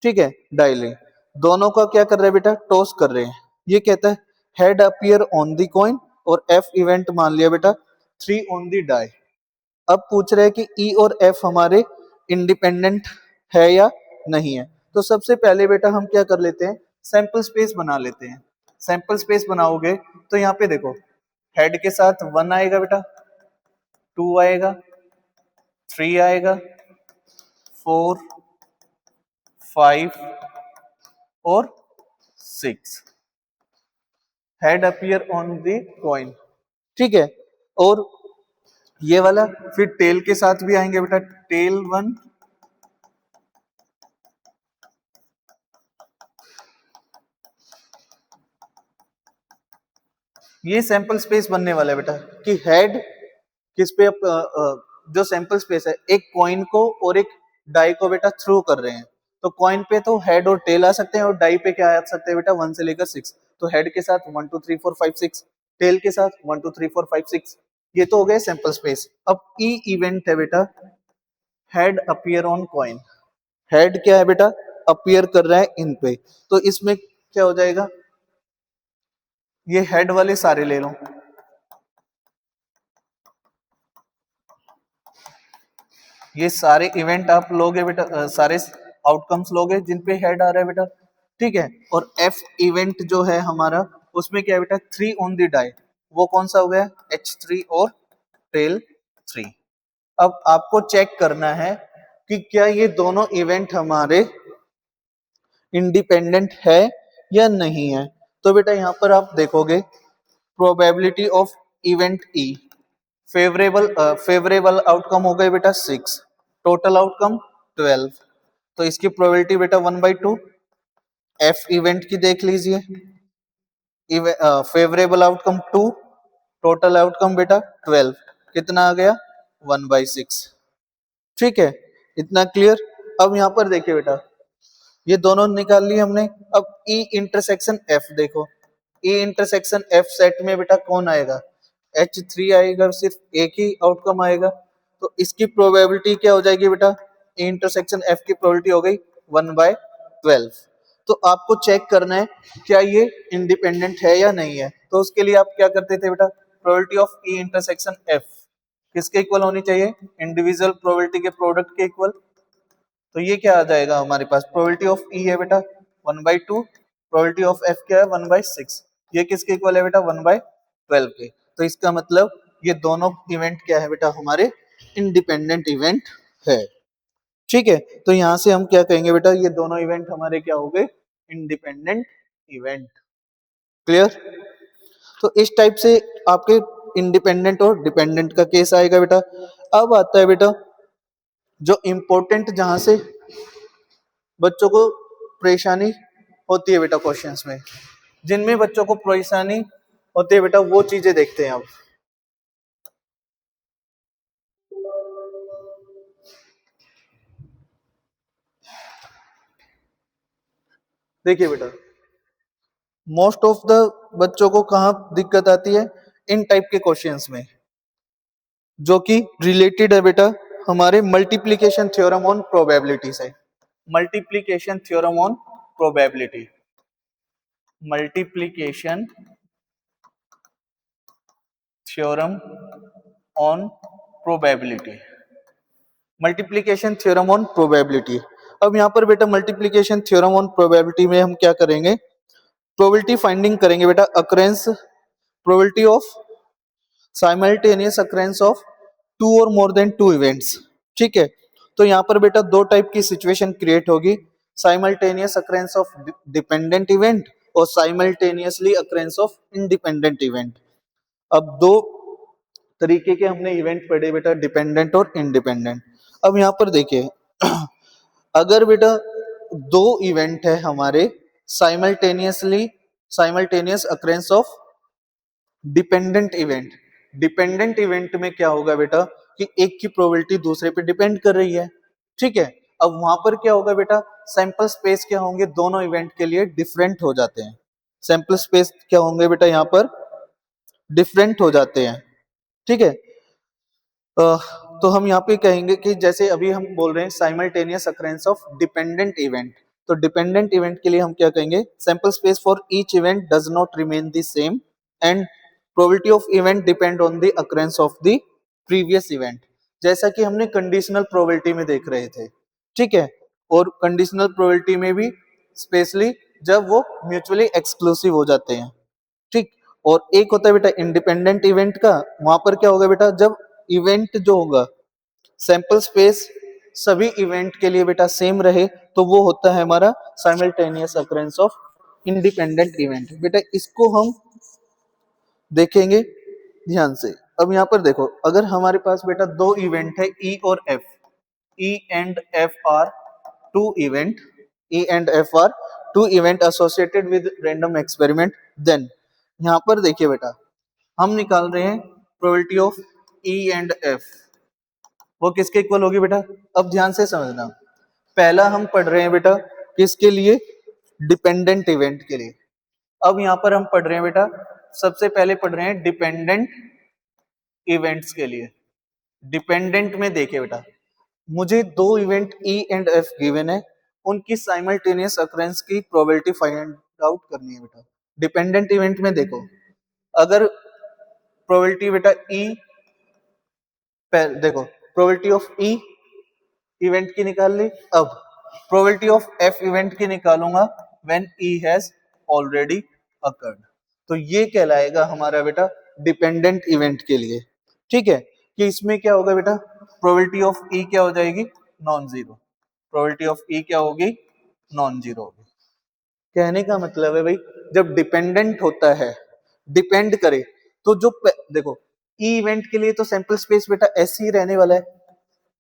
ठीक है, डाई ली, दोनों का क्या कर रहे हैं बेटा टॉस कर रहे हैं। ये कहता है head appear on the coin और एफ इवेंट मान लिया बेटा 3 ऑन द डाई। अब पूछ रहे हैं कि ई और एफ हमारे इंडिपेंडेंट है या नहीं है। तो सबसे पहले बेटा हम क्या कर लेते हैं सैंपल स्पेस बना लेते हैं। सैंपल स्पेस बनाओगे तो यहाँ पे देखो हेड के साथ 1 आएगा बेटा, 2 आएगा, 3 आएगा, 4, 5 और 6 head appear on the coin, ठीक है। और ये वाला फिर टेल के साथ भी आएंगे बेटा, टेल 1, ये सैंपल स्पेस बनने वाला है बेटा कि हेड किस पे जो सैंपल स्पेस है एक कॉइन को और एक डाई को बेटा थ्रो कर रहे हैं। तो कॉइन पे तो हेड और टेल आ सकते हैं और डाई पे क्या आ सकते हैं बेटा 1 से लेकर 6। तो हेड के साथ 1 2 3 4 5 6, टेल के साथ 1 2 3 4 5 6, ये तो हो गए सैंपल स्पेस। अब ई इवेंट है बेटा head appear on coin, head क्या है बेटा अपीयर कर रहा है इन पे, तो इसमें क्या हो जाएगा ये हेड वाले सारे ले लो, ये सारे इवेंट आप लोगे बेटा सारे आउटकम्स लोगे जिन पे हेड आ रहा है बेटा, ठीक है। और एफ इवेंट जो है हमारा उसमें क्या है बेटा 3 ऑन द डाई, वो कौन सा हो गया H3 और टेल 3। अब आपको चेक करना है कि क्या ये दोनों इवेंट हमारे इंडिपेंडेंट है या नहीं है। तो बेटा यहाँ पर आप देखोगे probability of event E, favourable outcome हो गए बेटा 6, टोटल आउटकम 12, तो इसकी प्रोबेबिलिटी बेटा 1/2। एफ इवेंट की देख लीजिए, फेवरेबल आउटकम 2, टोटल आउटकम बेटा 12, कितना आ गया 1/6। ठीक है, इतना क्लियर। अब यहाँ पर देखिए बेटा, ये दोनों निकाल लिए हमने। अब ई इंटरसेक्शन एफ देखो, ई इंटरसेक्शन एफ सेट में बेटा कौन आएगा, H3 आएगा, सिर्फ एक ही आउटकम आएगा, तो इसकी प्रोबेबिलिटी क्या हो जाएगी बेटा, ई इंटरसेक्शन एफ की प्रोबेबिलिटी हो गई 1/12। तो आपको चेक करना है क्या ये इंडिपेंडेंट है या नहीं है, तो उसके लिए आप क्या करते थे बेटा, probability of E intersection F किसके इक्वल होनी चाहिए, इंडिविजुअल प्रोबेबिलिटी के प्रोडक्ट के इक्वल। तो ये क्या आ जाएगा हमारे पास, प्रोबेबिलिटी ऑफ ई है बेटा 1/2, प्रोबेबिलिटी ऑफ एफ क्या है 1/6, ये किसके इक्वल है बेटा 1/12 के। तो इसका मतलब ये दोनों इवेंट क्या है बेटा, हमारे इंडिपेंडेंट इवेंट है। ठीक है, तो यहां से हम क्या कहेंगे बेटा, ये दोनों इवेंट हमारे क्या हो गए, इंडिपेंडेंट इवेंट। क्लियर। तो इस टाइप से आपके इंडिपेंडेंट और डिपेंडेंट का केस आएगा बेटा। अब आता है बेटा जो इंपॉर्टेंट, जहां से बच्चों को परेशानी होती है बेटा क्वेश्चंस में, जिनमें बच्चों को परेशानी होती है बेटा, वो चीजें देखते हैं अब। देखिए बेटा, मोस्ट ऑफ द बच्चों को कहाँ दिक्कत आती है, इन टाइप के क्वेश्चंस में, जो कि रिलेटेड है बेटा हमारे मल्टीप्लिकेशन थ्योरम ऑन प्रोबेबिलिटी से। Multiplication theorem on probability, multiplication theorem on probability, multiplication theorem on probability. अब यहाँ पर बेटा मल्टीप्लिकेशन थ्योरम ऑन प्रोबेबिलिटी में हम क्या करेंगे, प्रोबेबिलिटी फाइंडिंग करेंगे बेटा, occurrence probability of simultaneous occurrence of two और मोर देन टू इवेंट्स। ठीक है, तो यहाँ पर बेटा दो टाइप की सिचुएशन क्रिएट होगी, simultaneous occurrence of dependent event और simultaneously occurrence of independent event. अब दो तरीके के हमने इवेंट पढ़े बेटा, डिपेंडेंट और इंडिपेंडेंट। अब यहाँ पर देखिए अगर बेटा दो इवेंट है हमारे simultaneously, simultaneous occurrence of dependent event, dependent event में क्या होगा बेटा कि एक की प्रोबेबिलिटी दूसरे पे डिपेंड कर रही है। ठीक है, अब वहां पर क्या होगा बेटा, सैंपल स्पेस क्या होंगे दोनों इवेंट के लिए डिफरेंट हो जाते हैं, सैंपल स्पेस क्या होंगे बेटा यहाँ पर डिफरेंट हो जाते हैं। ठीक है, तो हम यहाँ पे कहेंगे कि जैसे अभी हम बोल रहे हैं simultaneous occurrence of dependent event, तो डिपेंडेंट इवेंट के लिए हम क्या कहेंगे, sample space for each event does not remain the same and probability of event depend on the occurrence of the previous event, जैसा कि हमने कंडीशनल प्रोबेबिलिटी में देख रहे थे। ठीक है, और कंडीशनल प्रोबेबिलिटी में भी स्पेशली जब वो म्यूचुअली एक्सक्लूसिव हो जाते हैं। ठीक, और एक होता है बेटा इंडिपेंडेंट इवेंट का, वहां पर क्या होगा बेटा, जब इवेंट जो होगा सैंपल स्पेस सभी इवेंट के लिए बेटा सेम रहे, तो वो होता है हमारा simultaneous occurrence of independent event. बेटा इसको हम देखेंगे ध्यान से। अब यहाँ पर देखो, अगर हमारे पास बेटा दो इवेंट है ई और F, E and F are two event, E and F are two event associated with random experiment, then यहाँ पर देखिए बेटा हम निकाल रहे हैं probability of E and F, वो किसके इक्वल होगी बेटा, अब ध्यान से समझना। पहला हम पढ़ रहे हैं बेटा किसके लिए, डिपेंडेंट इवेंट के लिए। अब यहां पर हम पढ़ रहे हैं बेटा, सबसे पहले पढ़ रहे हैं डिपेंडेंट इवेंट्स के लिए। डिपेंडेंट में देखिए बेटा, मुझे दो event E and F given है, उनकी साइमल्टेनियस अकरेंस की प्रोबेबिलिटी फाइंड आउट करनी है बेटा। डिपेंडेंट इवेंट में देखो, अगर प्रोबेबिलिटी बेटा ई, देखो प्रोबेबिलिटी ऑफ ई इवेंट की निकाल ली, अब प्रोबेबिलिटी ऑफ एफ इवेंट की निकालूंगा when E has already occurred, तो ये कहलाएगा हमारा बेटा डिपेंडेंट इवेंट के लिए। ठीक है, कि इसमें क्या होगा बेटा, प्रोबेबिलिटी ऑफ ई क्या हो जाएगी, नॉन जीरो, प्रोबेबिलिटी ऑफ ई क्या होगी, नॉन जीरो होगी। कहने का मतलब है भाई जब डिपेंडेंट होता है, डिपेंड करे, तो जो देखो ई इवेंट के लिए तो सैंपल स्पेस बेटा ऐसे ही रहने वाला है,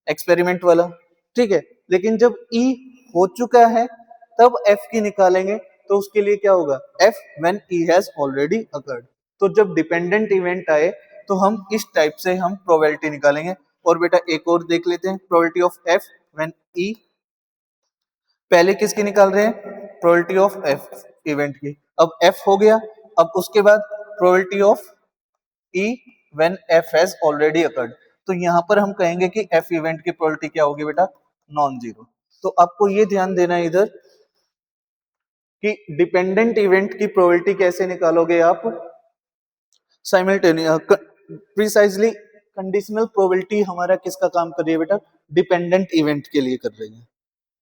एक्सपेरिमेंट वाला, ठीक है। लेकिन जब ई हो चुका है तब एफ की निकालेंगे, तो उसके लिए क्या होगा, F when E has already occurred. तो जब डिपेंडेंट इवेंट आए तो हम इस टाइप से हम प्रोबेबिलिटी निकालेंगे। और बेटा एक और देख लेते हैं, प्रोबेबिलिटी ऑफ एफ व्हेन ई, पहले किसकी निकाल रहे हैं, प्रोबेबिलिटी ऑफ एफ इवेंट की। अब एफ हो गया, अब उसके बाद probability of E when F has already occurred. तो यहां पर हम कहेंगे कि एफ इवेंट की प्रोबेबिलिटी क्या होगी बेटा, नॉन जीरो। तो आपको ये ध्यान देना है इधर कि डिपेंडेंट इवेंट की प्रोबेबिलिटी कैसे निकालोगे आप, साइमल्टेनियस प्रिसाइजली। कंडीशनल प्रोबेबिलिटी हमारा किसका काम कर रही है बेटा, डिपेंडेंट इवेंट के लिए कर रही है,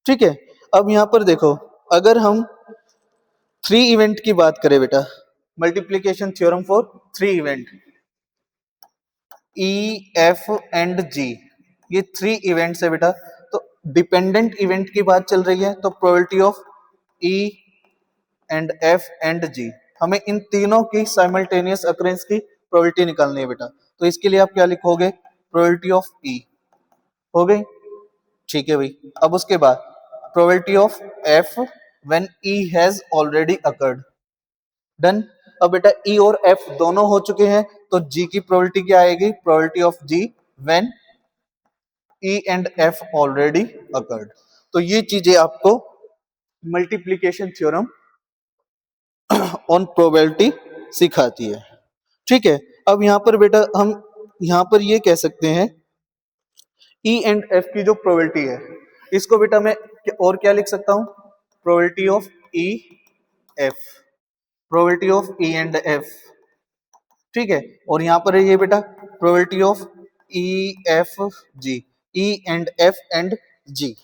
ठीक है। अब यहां पर देखो, अगर हम थ्री इवेंट की बात करें बेटा, multiplication theorem for three event, E F and G, ये थ्री इवेंट्स है बेटा। तो डिपेंडेंट इवेंट की बात चल रही है, तो probability of E and F and G, हमें इन तीनों की साइमल्टेनियस अकरेंस की प्रोबेबिलिटी निकालनी है बेटा। तो इसके लिए आप क्या लिखोगे, प्रोबेबिलिटी ऑफ ई, हो गई, ठीक है भाई। अब उसके बाद probability of F when E has already occurred, done. अब बेटा ई और एफ दोनों हो चुके हैं, तो जी की प्रोबेबिलिटी क्या आएगी, probability of G when E and F already occurred. तो ये चीजें आपको मल्टीप्लीकेशन थ्योरम ऑन प्रोबेबिलिटी सिखाती है, ठीक है। अब यहां पर बेटा हम यहां पर ये कह सकते हैं ई एंड एफ की जो प्रोबेबिलिटी है, इसको बेटा मैं और क्या लिख सकता हूं, probability of E F, probability of E and F, ठीक है। और यहां पर है ये बेटा probability of E F G, E and F and G,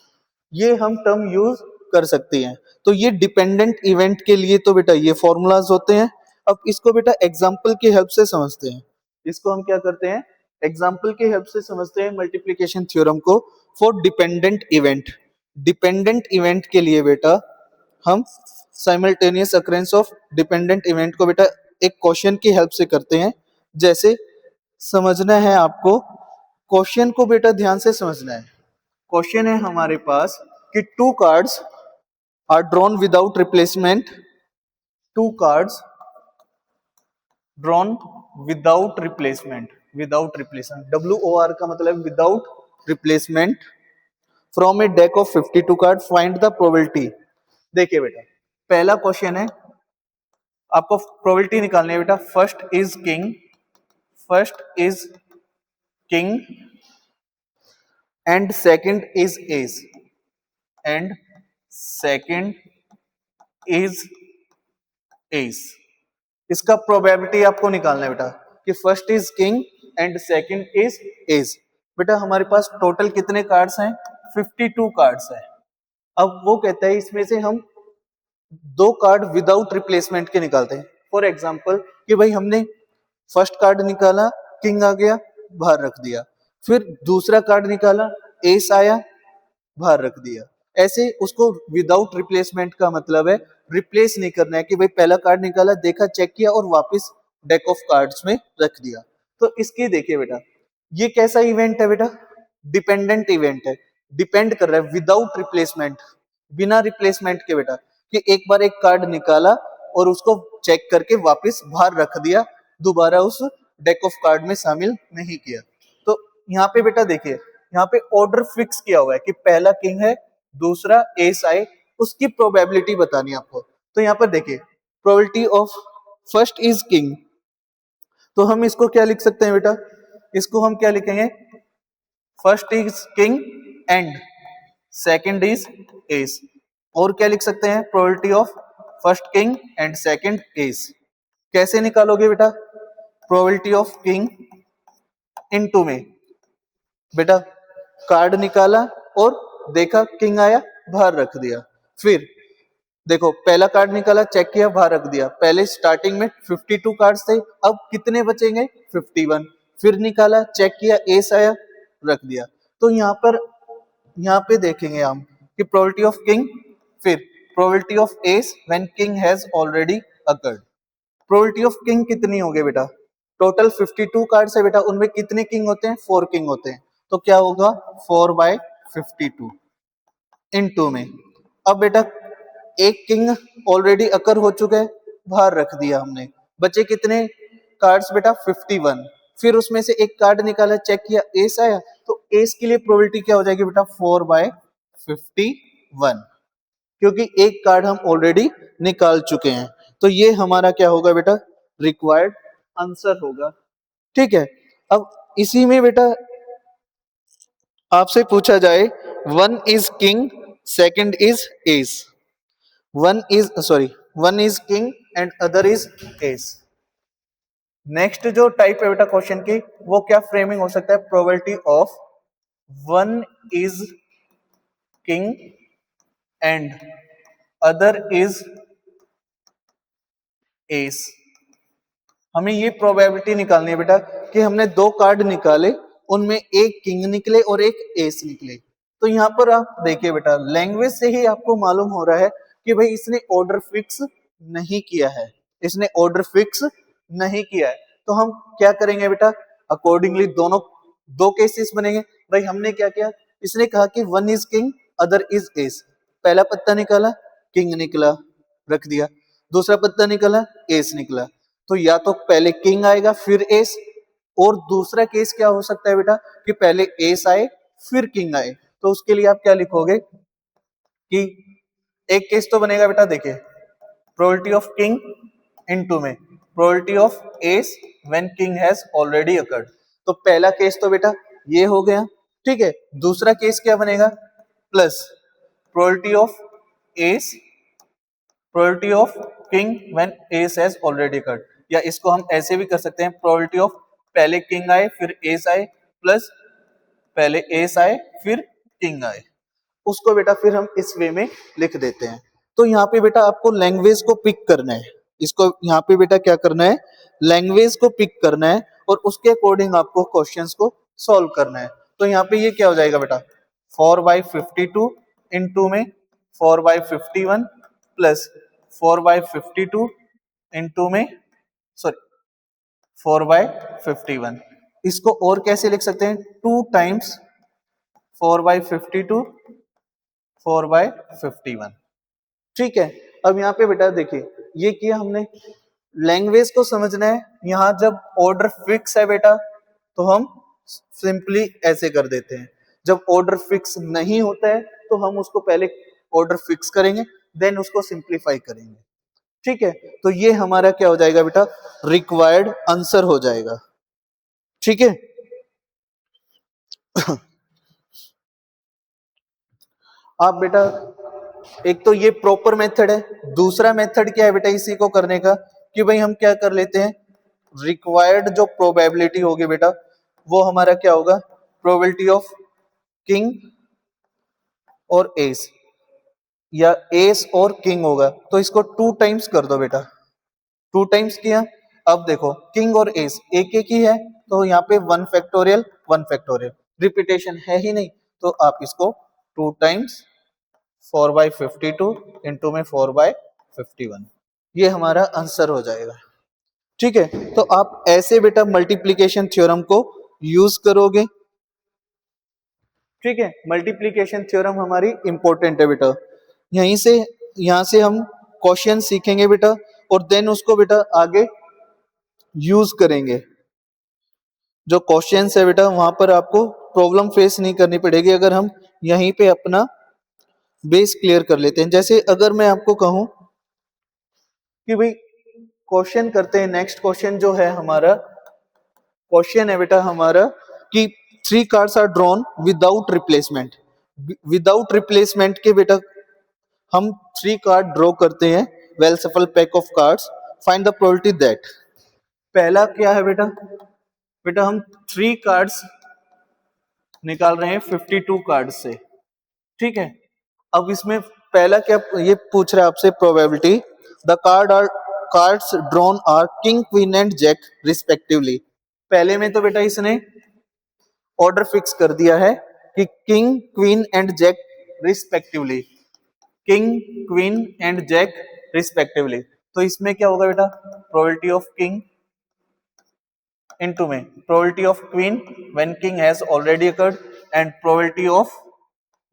ये हम टर्म यूज कर सकते हैं। तो ये डिपेंडेंट इवेंट के लिए तो बेटा ये फॉर्मूलाज होते हैं। अब इसको बेटा एग्जांपल की हेल्प से समझते हैं, इसको हम क्या करते हैं, एग्जांपल की हेल्प से समझते हैं मल्टीप्लिकेशन थ्योरम को for dependent event. Dependent event के लिए बेटा हम simultaneous occurrence of dependent event को बेटा एक क्वेश्चन की हेल्प से करते हैं। जैसे समझना है आपको, क्वेश्चन को बेटा ध्यान से समझना है। क्वेश्चन है हमारे पास कि two cards are drawn without replacement, two cards drawn without replacement, without replacement, WOR का मतलब without replacement, from a deck of 52 card, find the probability. देखिए बेटा पहला क्वेश्चन है, आपको प्रोबेबिलिटी निकालनी है बेटा, first is king, first is king and second is S, and second is S. इसका प्रोबेबिलिटी आपको निकालना है बेटा कि first is king and second is S. बेटा हमारे पास टोटल कितने कार्ड्स हैं, 52 कार्ड्स हैं। अब वो कहता है इसमें से हम दो कार्ड विदाउट रिप्लेसमेंट के निकालते हैं। फॉर एग्जाम्पल कि भाई हमने फर्स्ट कार्ड निकाला, किंग आ गया, बाहर रख दिया, फिर दूसरा कार्ड निकाला, एस आया, बाहर रख दिया। ऐसे उसको विदाउट रिप्लेसमेंट का मतलब है रिप्लेस नहीं करना है कि भाई पहला कार्ड निकाला, देखा, चेक किया और वापस डेक ऑफ कार्ड्स में रख दिया। तो इसकी देखिए बेटा ये कैसा इवेंट है बेटा, डिपेंडेंट इवेंट है, डिपेंड कर रहा है विदाउट रिप्लेसमेंट, बिना रिप्लेसमेंट के बेटा, कि एक बार एक कार्ड निकाला और उसको चेक करके वापस बाहर रख दिया, दोबारा उस डेक ऑफ कार्ड में शामिल नहीं किया। तो यहाँ पे बेटा देखिए यहाँ पे ऑर्डर फिक्स किया हुआ है कि पहला किंग है, दूसरा एस आए, उसकी प्रोबेबिलिटी बतानी है आपको। तो यहाँ पर देखिए probability of first is king, तो हम इसको क्या लिख सकते हैं बेटा, इसको हम क्या लिखेंगे, first is king and second is S. और क्या लिख सकते हैं, probability of first king and second S. कैसे निकालोगे बेटा, प्रोबेबिलिटी ऑफ किंग इनटू में बेटा कार्ड निकाला और देखा किंग आया, बाहर रख दिया, फिर देखो पहला कार्ड निकाला, चेक किया, बाहर रख दिया। पहले स्टार्टिंग में 52 कार्ड्स थे, अब कितने बचेंगे 51, फिर निकाला, चेक किया, एस आया, रख दिया। तो यहाँ पे देखेंगे हम कि प्रोबेबिलिटी ऑफ किंग, फिर probability of S when king has already occurred. Probability of king कितनी होगी बेटा, टोटल 52 कार्ड्स है बेटा, उनमें कितने किंग होते हैं? 4 किंग होते हैं। तो क्या होगा? 4/52 इन 2 में। अब बेटा एक किंग ऑलरेडी अकर हो चुका है, बाहर रख दिया हमने। बचे कितने कार्ड्स बेटा? 51। फिर उसमें से एक कार्ड निकाला, चेक किया, एस आया, तो एस के लिए प्रोबेबिलिटी क्या हो जाएगी बेटा? 4/51, क्योंकि एक कार्ड हम ऑलरेडी निकाल चुके हैं। तो ये हमारा क्या होगा बेटा? रिक्वायर्ड आंसर होगा। ठीक है। अब इसी में बेटा आपसे पूछा जाए, one is king, second is S, one is king and other is S. Next जो टाइप है बेटा क्वेश्चन की, वो क्या फ्रेमिंग हो सकता है? Probability of one is king and other is S. हमें ये प्रोबेबिलिटी निकालनी है बेटा कि हमने 2 कार्ड निकाले, उनमें एक किंग निकले और एक एस निकले। तो यहाँ पर आप देखिए बेटा, लैंग्वेज से ही आपको मालूम हो रहा है कि भाई इसने ऑर्डर फिक्स नहीं किया है, इसने ऑर्डर फिक्स नहीं किया है। तो हम क्या करेंगे बेटा? अकॉर्डिंगली दोनों 2 केसेस बनेंगे। भाई हमने क्या किया, इसने कहा कि one is king other is S, पहला पत्ता निकाला, किंग निकला, रख दिया। दूसरा पत्ता निकला, एस निकला। तो या तो पहले किंग आएगा फिर एस, और दूसरा केस क्या हो सकता है बेटा कि पहले एस आए फिर किंग आए। तो उसके लिए आप क्या लिखोगे कि एक केस तो बनेगा बेटा, देखिए, प्रोबेबिलिटी ऑफ किंग इनटू में probability of S when king has already occurred. तो पहला केस तो बेटा ये हो गया, ठीक है। दूसरा केस क्या बनेगा? Plus probability of S, probability of king when S has already occurred. या इसको हम ऐसे भी कर सकते हैं, प्रोबेबिलिटी ऑफ पहले किंग आए फिर एस आए, प्लस पहले एस आए फिर किंग आए। उसको बेटा फिर हम इस वे में लिख देते हैं। तो यहाँ पे बेटा आपको लैंग्वेज को पिक करना है, इसको यहाँ पे बेटा क्या करना है? लैंग्वेज को पिक करना है और उसके अकॉर्डिंग आपको क्वेश्चंस को सॉल्व करना है। तो यहाँ पे ये क्या हो जाएगा बेटा? 4/52 इंटू में 4/51 प्लस 4/52 इंटू में 4/51। इसको और कैसे लिख सकते हैं? 2 टाइम्स 4/52 4/51। ठीक है। अब यहाँ पे बेटा देखिए, ये किया हमने, लैंग्वेज को समझना है। यहाँ जब ऑर्डर फिक्स है बेटा तो हम सिंपली ऐसे कर देते हैं, जब ऑर्डर फिक्स नहीं होता है तो हम उसको पहले ऑर्डर फिक्स करेंगे, देन उसको सिंप्लीफाई करेंगे। ठीक है। तो ये हमारा क्या हो जाएगा बेटा? रिक्वायर्ड आंसर हो जाएगा। ठीक है। आप बेटा, एक तो ये प्रॉपर मेथड है, दूसरा मेथड क्या है बेटा इसी को करने का, कि भाई हम क्या कर लेते हैं, रिक्वायर्ड जो प्रोबेबिलिटी होगी बेटा वो हमारा क्या होगा? प्रोबेबिलिटी ऑफ किंग और एस, या एस और किंग होगा। तो इसको 2 टाइम्स कर दो बेटा, 2 टाइम्स किया। अब देखो किंग और एस एक एक ही है, तो यहाँ पे 1 फैक्टोरियल 1 फैक्टोरियल, रिपीटेशन है ही नहीं। तो आप इसको 2 टाइम्स 4/52 इंटू में 4/51, ये हमारा आंसर हो जाएगा। ठीक है। तो आप ऐसे बेटा मल्टीप्लीकेशन थ्योरम को यूज करोगे। ठीक है। मल्टीप्लीकेशन थ्योरम हमारी इंपॉर्टेंट है बेटा, यहां से हम क्वेश्चन सीखेंगे बेटा, और देन उसको बेटा आगे यूज करेंगे। जो क्वेश्चंस है बेटा वहां पर आपको प्रॉब्लम फेस नहीं करनी पड़ेगी, अगर हम यहीं पे अपना बेस क्लियर कर लेते हैं। जैसे अगर मैं आपको कहूं कि भाई क्वेश्चन करते हैं, नेक्स्ट क्वेश्चन जो है हमारा, क्वेश्चन है बेटा हमारा कि 3 cards are drawn without replacement. Without replacement के बेटा हम 3 कार्ड ड्रॉ करते हैं, वेल सफल pack of cards, find the probability that. पहला क्या है बेटा? बेटा हम 3 कार्ड्स निकाल रहे हैं 52 कार्ड से। ठीक है। अब इसमें पहला क्या ये पूछ रहा है आपसे? Probability the cards drawn are king queen and jack respectively. पहले में तो बेटा इसने ऑर्डर फिक्स कर दिया है कि king queen and jack respectively, king queen and jack respectively. तो इसमें क्या होगा बेटा? प्रोबेबिलिटी ऑफ किंग into में probability of queen when king has already occurred and probability of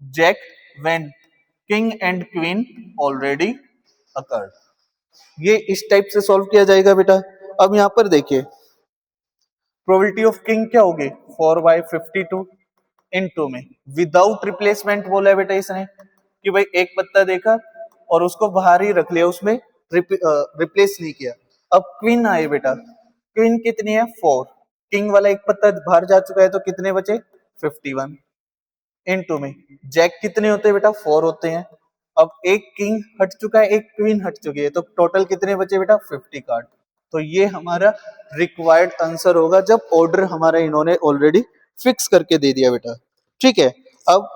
jack when king and queen already occurred. ये इस टाइप से सॉल्व किया जाएगा बेटा. अब यहां पर देखिए प्रोबेबिलिटी ऑफ किंग क्या होगी 4/52 इनटू में विदाउट रिप्लेसमेंट बोला है बेटा इसने कि भाई एक पत्ता देखा और उसको बाहर ही रख लिया, उसमें रिप्लेस नहीं किया. अब क्वीन आए बेटा, क्वीन कितनी है 4, किंग वाला एक पत्ता बाहर जा चुका है तो कितने बचे 51 इनटू में जैक कितने होते हैं बेटा 4 होते हैं. अब एक किंग हट चुका है, एक क्वीन हट चुकी है, तो टोटल कितने बचे बेटा 50 कार्ड. तो ये हमारा रिक्वायर्ड आंसर होगा जब ऑर्डर हमारा इन्होंने ऑलरेडी फिक्स करके दे दिया बेटा. ठीक है. अब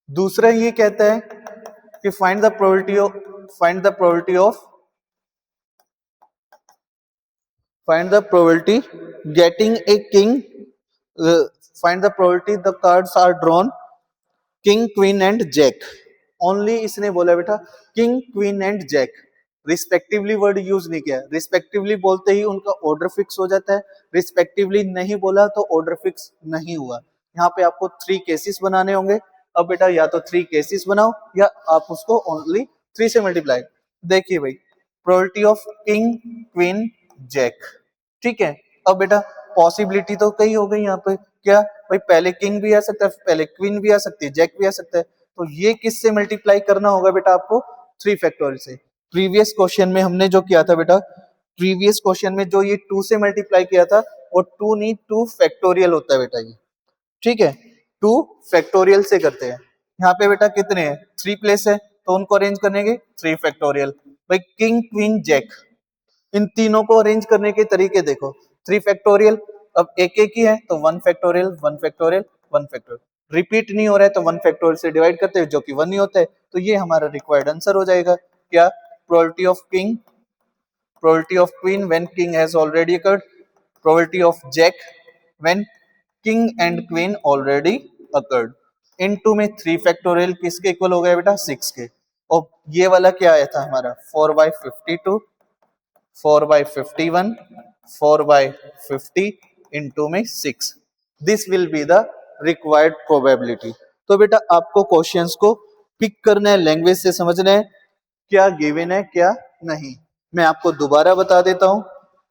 दूसरा ये कहता है कि find the probability getting a king, find the probability the cards are drawn king queen and jack. Only इसने बोला बेटा king queen and jack, respectively word use नहीं किया. रिस्पेक्टिवली बोलते ही उनका ऑर्डर फिक्स हो जाता है, रिस्पेक्टिवली नहीं बोला तो ऑर्डर फिक्स नहीं हुआ. यहाँ पे आपको 3 केसेस बनाने होंगे. अब बेटा या तो 3 केसेस बनाओ या आप उसको ओनली 3 से मल्टीप्लाई. देखिए भाई probability of king queen jack. ठीक है. अब बेटा पॉसिबिलिटी तो कई हो गई यहाँ पे, क्या भाई पहले किंग भी आ सकता है, पहले क्वीन भी आ सकती है, जैक भी आ सकता है. तो ये किससे मल्टीप्लाई करना होगा बेटा आपको 3 फैक्टोरियल से. प्रीवियस क्वेश्चन में हमने जो किया था बेटा, प्रीवियस क्वेश्चन में जो ये 2 से मल्टीप्लाई किया था वो 2 नहीं 2 फैक्टोरियल होता है बेटा ये. ठीक है. 2 फैक्टोरियल से करते हैं. यहाँ पे बेटा कितने हैं 3 प्लेस है तो उनको अरेंज करने के 3 फैक्टोरियल. भाई किंग क्वीन जैक, इन तीनों को अरेंज करने के तरीके देखो. 3 फैक्टोरियल, अब एक एक ही है तो 1 फैक्टोरियल 1 फैक्टोरियल 1 फैक्टोरियल. रिपीट नहीं हो रहा है तो 1 फैक्टोरियल से डिवाइड करते हैं जो कि 1 ही होता है. तो ये हमारा रिक्वायर्ड आंसर हो जाएगा. क्या probability of king, probability of queen when king has already occurred, probability of jack when king and queen already occurred. Into में 3 फैक्टोरियल किसके इक्वल हो गया बेटा 6 के. और ये वाला क्या आया था हमारा 4/52 4/51 4/50 इनटू में 6. This will be the required probability. तो बेटा आपको क्वेश्चंस को पिक करना है, लैंग्वेज से समझना है क्या गिवन है क्या नहीं. मैं आपको दोबारा बता देता हूं.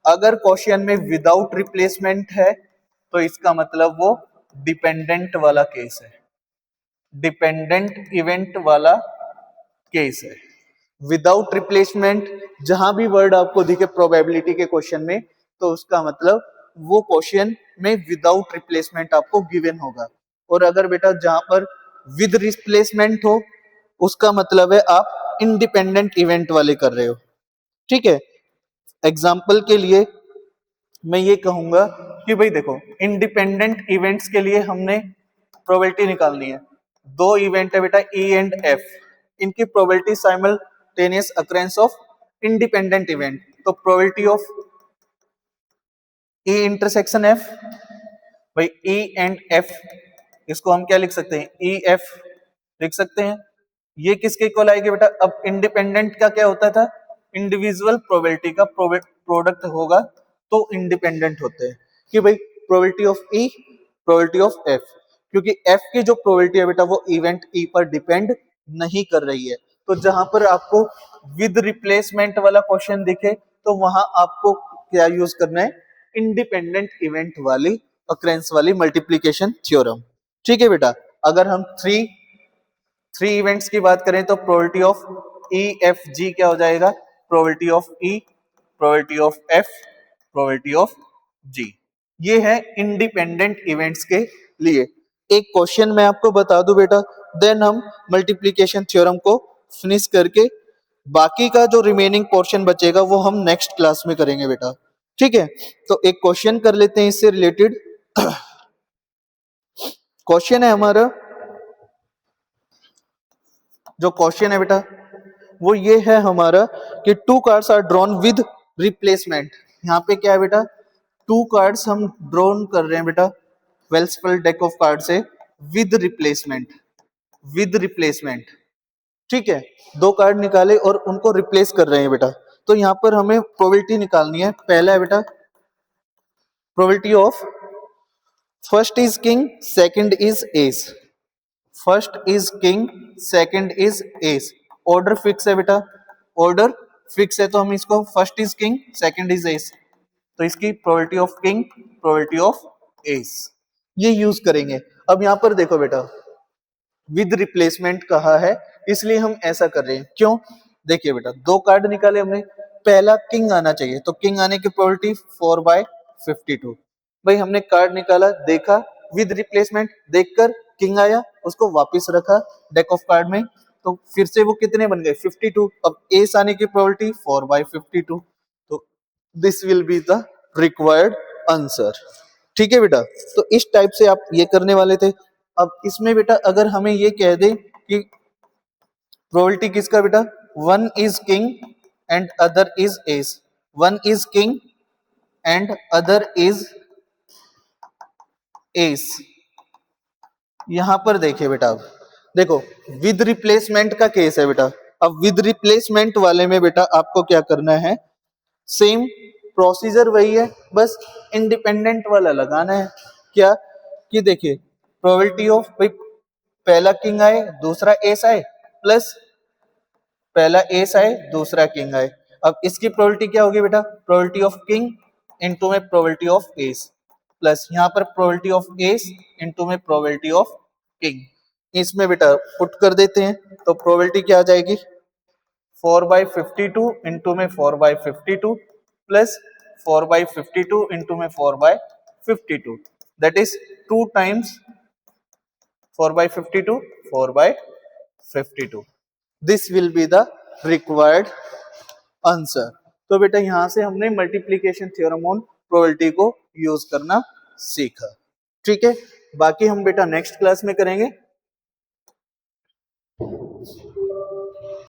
अगर क्वेश्चन में विदाउट रिप्लेसमेंट है तो इसका मतलब वो डिपेंडेंट वाला केस है, डिपेंडेंट इवेंट वाला केस है. विदाउट रिप्लेसमेंट जहां भी वर्ड आपको दिखे प्रोबेबिलिटी के क्वेश्चन में तो उसका मतलब वो क्वेश्चन में विदाउट रिप्लेसमेंट आपको गिवन होगा. और अगर बेटा जहां पर विद रिप्लेसमेंट हो उसका मतलब है आप इंडिपेंडेंट इवेंट वाले कर रहे हो. ठीक है. एग्जाम्पल के लिए मैं ये कहूंगा कि भाई देखो इंडिपेंडेंट इवेंट्स के लिए हमने प्रोबेबिलिटी निकालनी है. 2 इवेंट है बेटा ई एंड एफ, इनकी probability simultaneous occurrence of independent event. तो probability of E intersection F, भाई ई एंड एफ इसको हम क्या लिख सकते हैं ई एफ लिख सकते हैं. ये किसके इक्वल आएगी बेटा, अब इंडिपेंडेंट का क्या होता था इंडिविजुअल प्रोबेबिलिटी का प्रोडक्ट होगा तो इंडिपेंडेंट होते हैं. कि भाई probability of E probability of F, क्योंकि एफ की जो प्रोबेबिलिटी है बेटा वो इवेंट ई पर डिपेंड नहीं कर रही है. तो जहां पर आपको विद रिप्लेसमेंट वाला क्वेश्चन दिखे तो वहां आपको क्या यूज करना है इंडिपेंडेंट इवेंट वाली अक्रेंस वाली मल्टीप्लीकेशन थ्योरम. ठीक है बेटा. अगर हम 3 इवेंट्स की बात करें तो probability of E F G क्या हो जाएगा probability of E probability of F probability of G. ये है इंडिपेंडेंट इवेंट्स के लिए. एक क्वेश्चन मैं आपको बता दूं बेटा, देन हम मल्टीप्लिकेशन थ्योरम को फिनिश करके बाकी का जो रिमेनिंग पोर्शन बचेगा वो हम नेक्स्ट क्लास में करेंगे बेटा. ठीक है. तो एक क्वेश्चन कर लेते हैं इससे रिलेटेड. क्वेश्चन है हमारा, जो क्वेश्चन है बेटा वो ये है हमारा कि 2 cards are drawn with replacement. यहाँ पे क्या है बेटा 2 कार्ड्स हम ड्रॉन कर रहे हैं बेटा वेल्सफल डेक ऑफ कार्ड से विद रिप्लेसमेंट, विद रिप्लेसमेंट. ठीक है. 2 कार्ड निकाले और उनको रिप्लेस कर रहे हैं बेटा. तो यहाँ पर हमें प्रोबेबिलिटी निकालनी है. पहला है बेटा probability of first is king, second is S, first is king, second is S, order fix है बेटा, ऑर्डर फिक्स है तो हम इसको first is king second is S, तो इसकी probability of king, probability of S, ये यूज करेंगे। अब यहां पर देखो बेटा विद रिप्लेसमेंट कहा है इसलिए हम ऐसा कर रहे हैं, क्यों? देखिए बेटा दो कार्ड निकाले हमने, पहला किंग आना चाहिए तो किंग आने की प्रोबेबिलिटी 4/52। भाई हमने कार्ड निकाला, देखा विद रिप्लेसमेंट, देखकर किंग आया, उसको वापस रखा डेक ऑफ कार्ड में, तो फिर से वो कितने बन गए 52। अब एस आने की प्रोबेबिलिटी 4/52, तो this will be the required answer. ठीक है बेटा, तो इस टाइप से आप ये करने वाले थे। अब इसमें बेटा अगर हमें ये कह दे कि प्रोबेबिलिटी किसका बेटा, one is king and other is S, one is king and other is S, यहां पर देखिए बेटा, अब देखो विद रिप्लेसमेंट का केस है बेटा। अब विद रिप्लेसमेंट वाले में बेटा आपको क्या करना है, सेम प्रोसीजर वही है, बस इंडिपेंडेंट वाला लगाना है। क्या कि देखिए प्रोबेबिलिटी ऑफ पहला किंग आए दूसरा एस आए, प्लस पहला एस आए दूसरा किंग आए, अब इसकी प्रोबेबिलिटी क्या होगी बेटा, प्रोबेबिलिटी ऑफ किंग इनटू में प्रोबेबिलिटी ऑफ एस, प्लस यहाँ पर प्रोबेबिलिटी ऑफ एस इनटू में प्रोबेबिलिटी ऑफ किंग, इसमें बेटा पुट कर देते हैं तो प्रोबेबिलिटी क्या आ जाएगी 4/52 इंटू में 4/52 प्लस 4/52 इंटू में 4/52, that is 2 times 4/52, 4/52, this will be the required answer. तो बेटा यहां से हमने मल्टीप्लीकेशन थ्योरम ऑन प्रोबेबिलिटी को यूज करना सीखा। ठीक है, बाकी हम बेटा नेक्स्ट क्लास में करेंगे।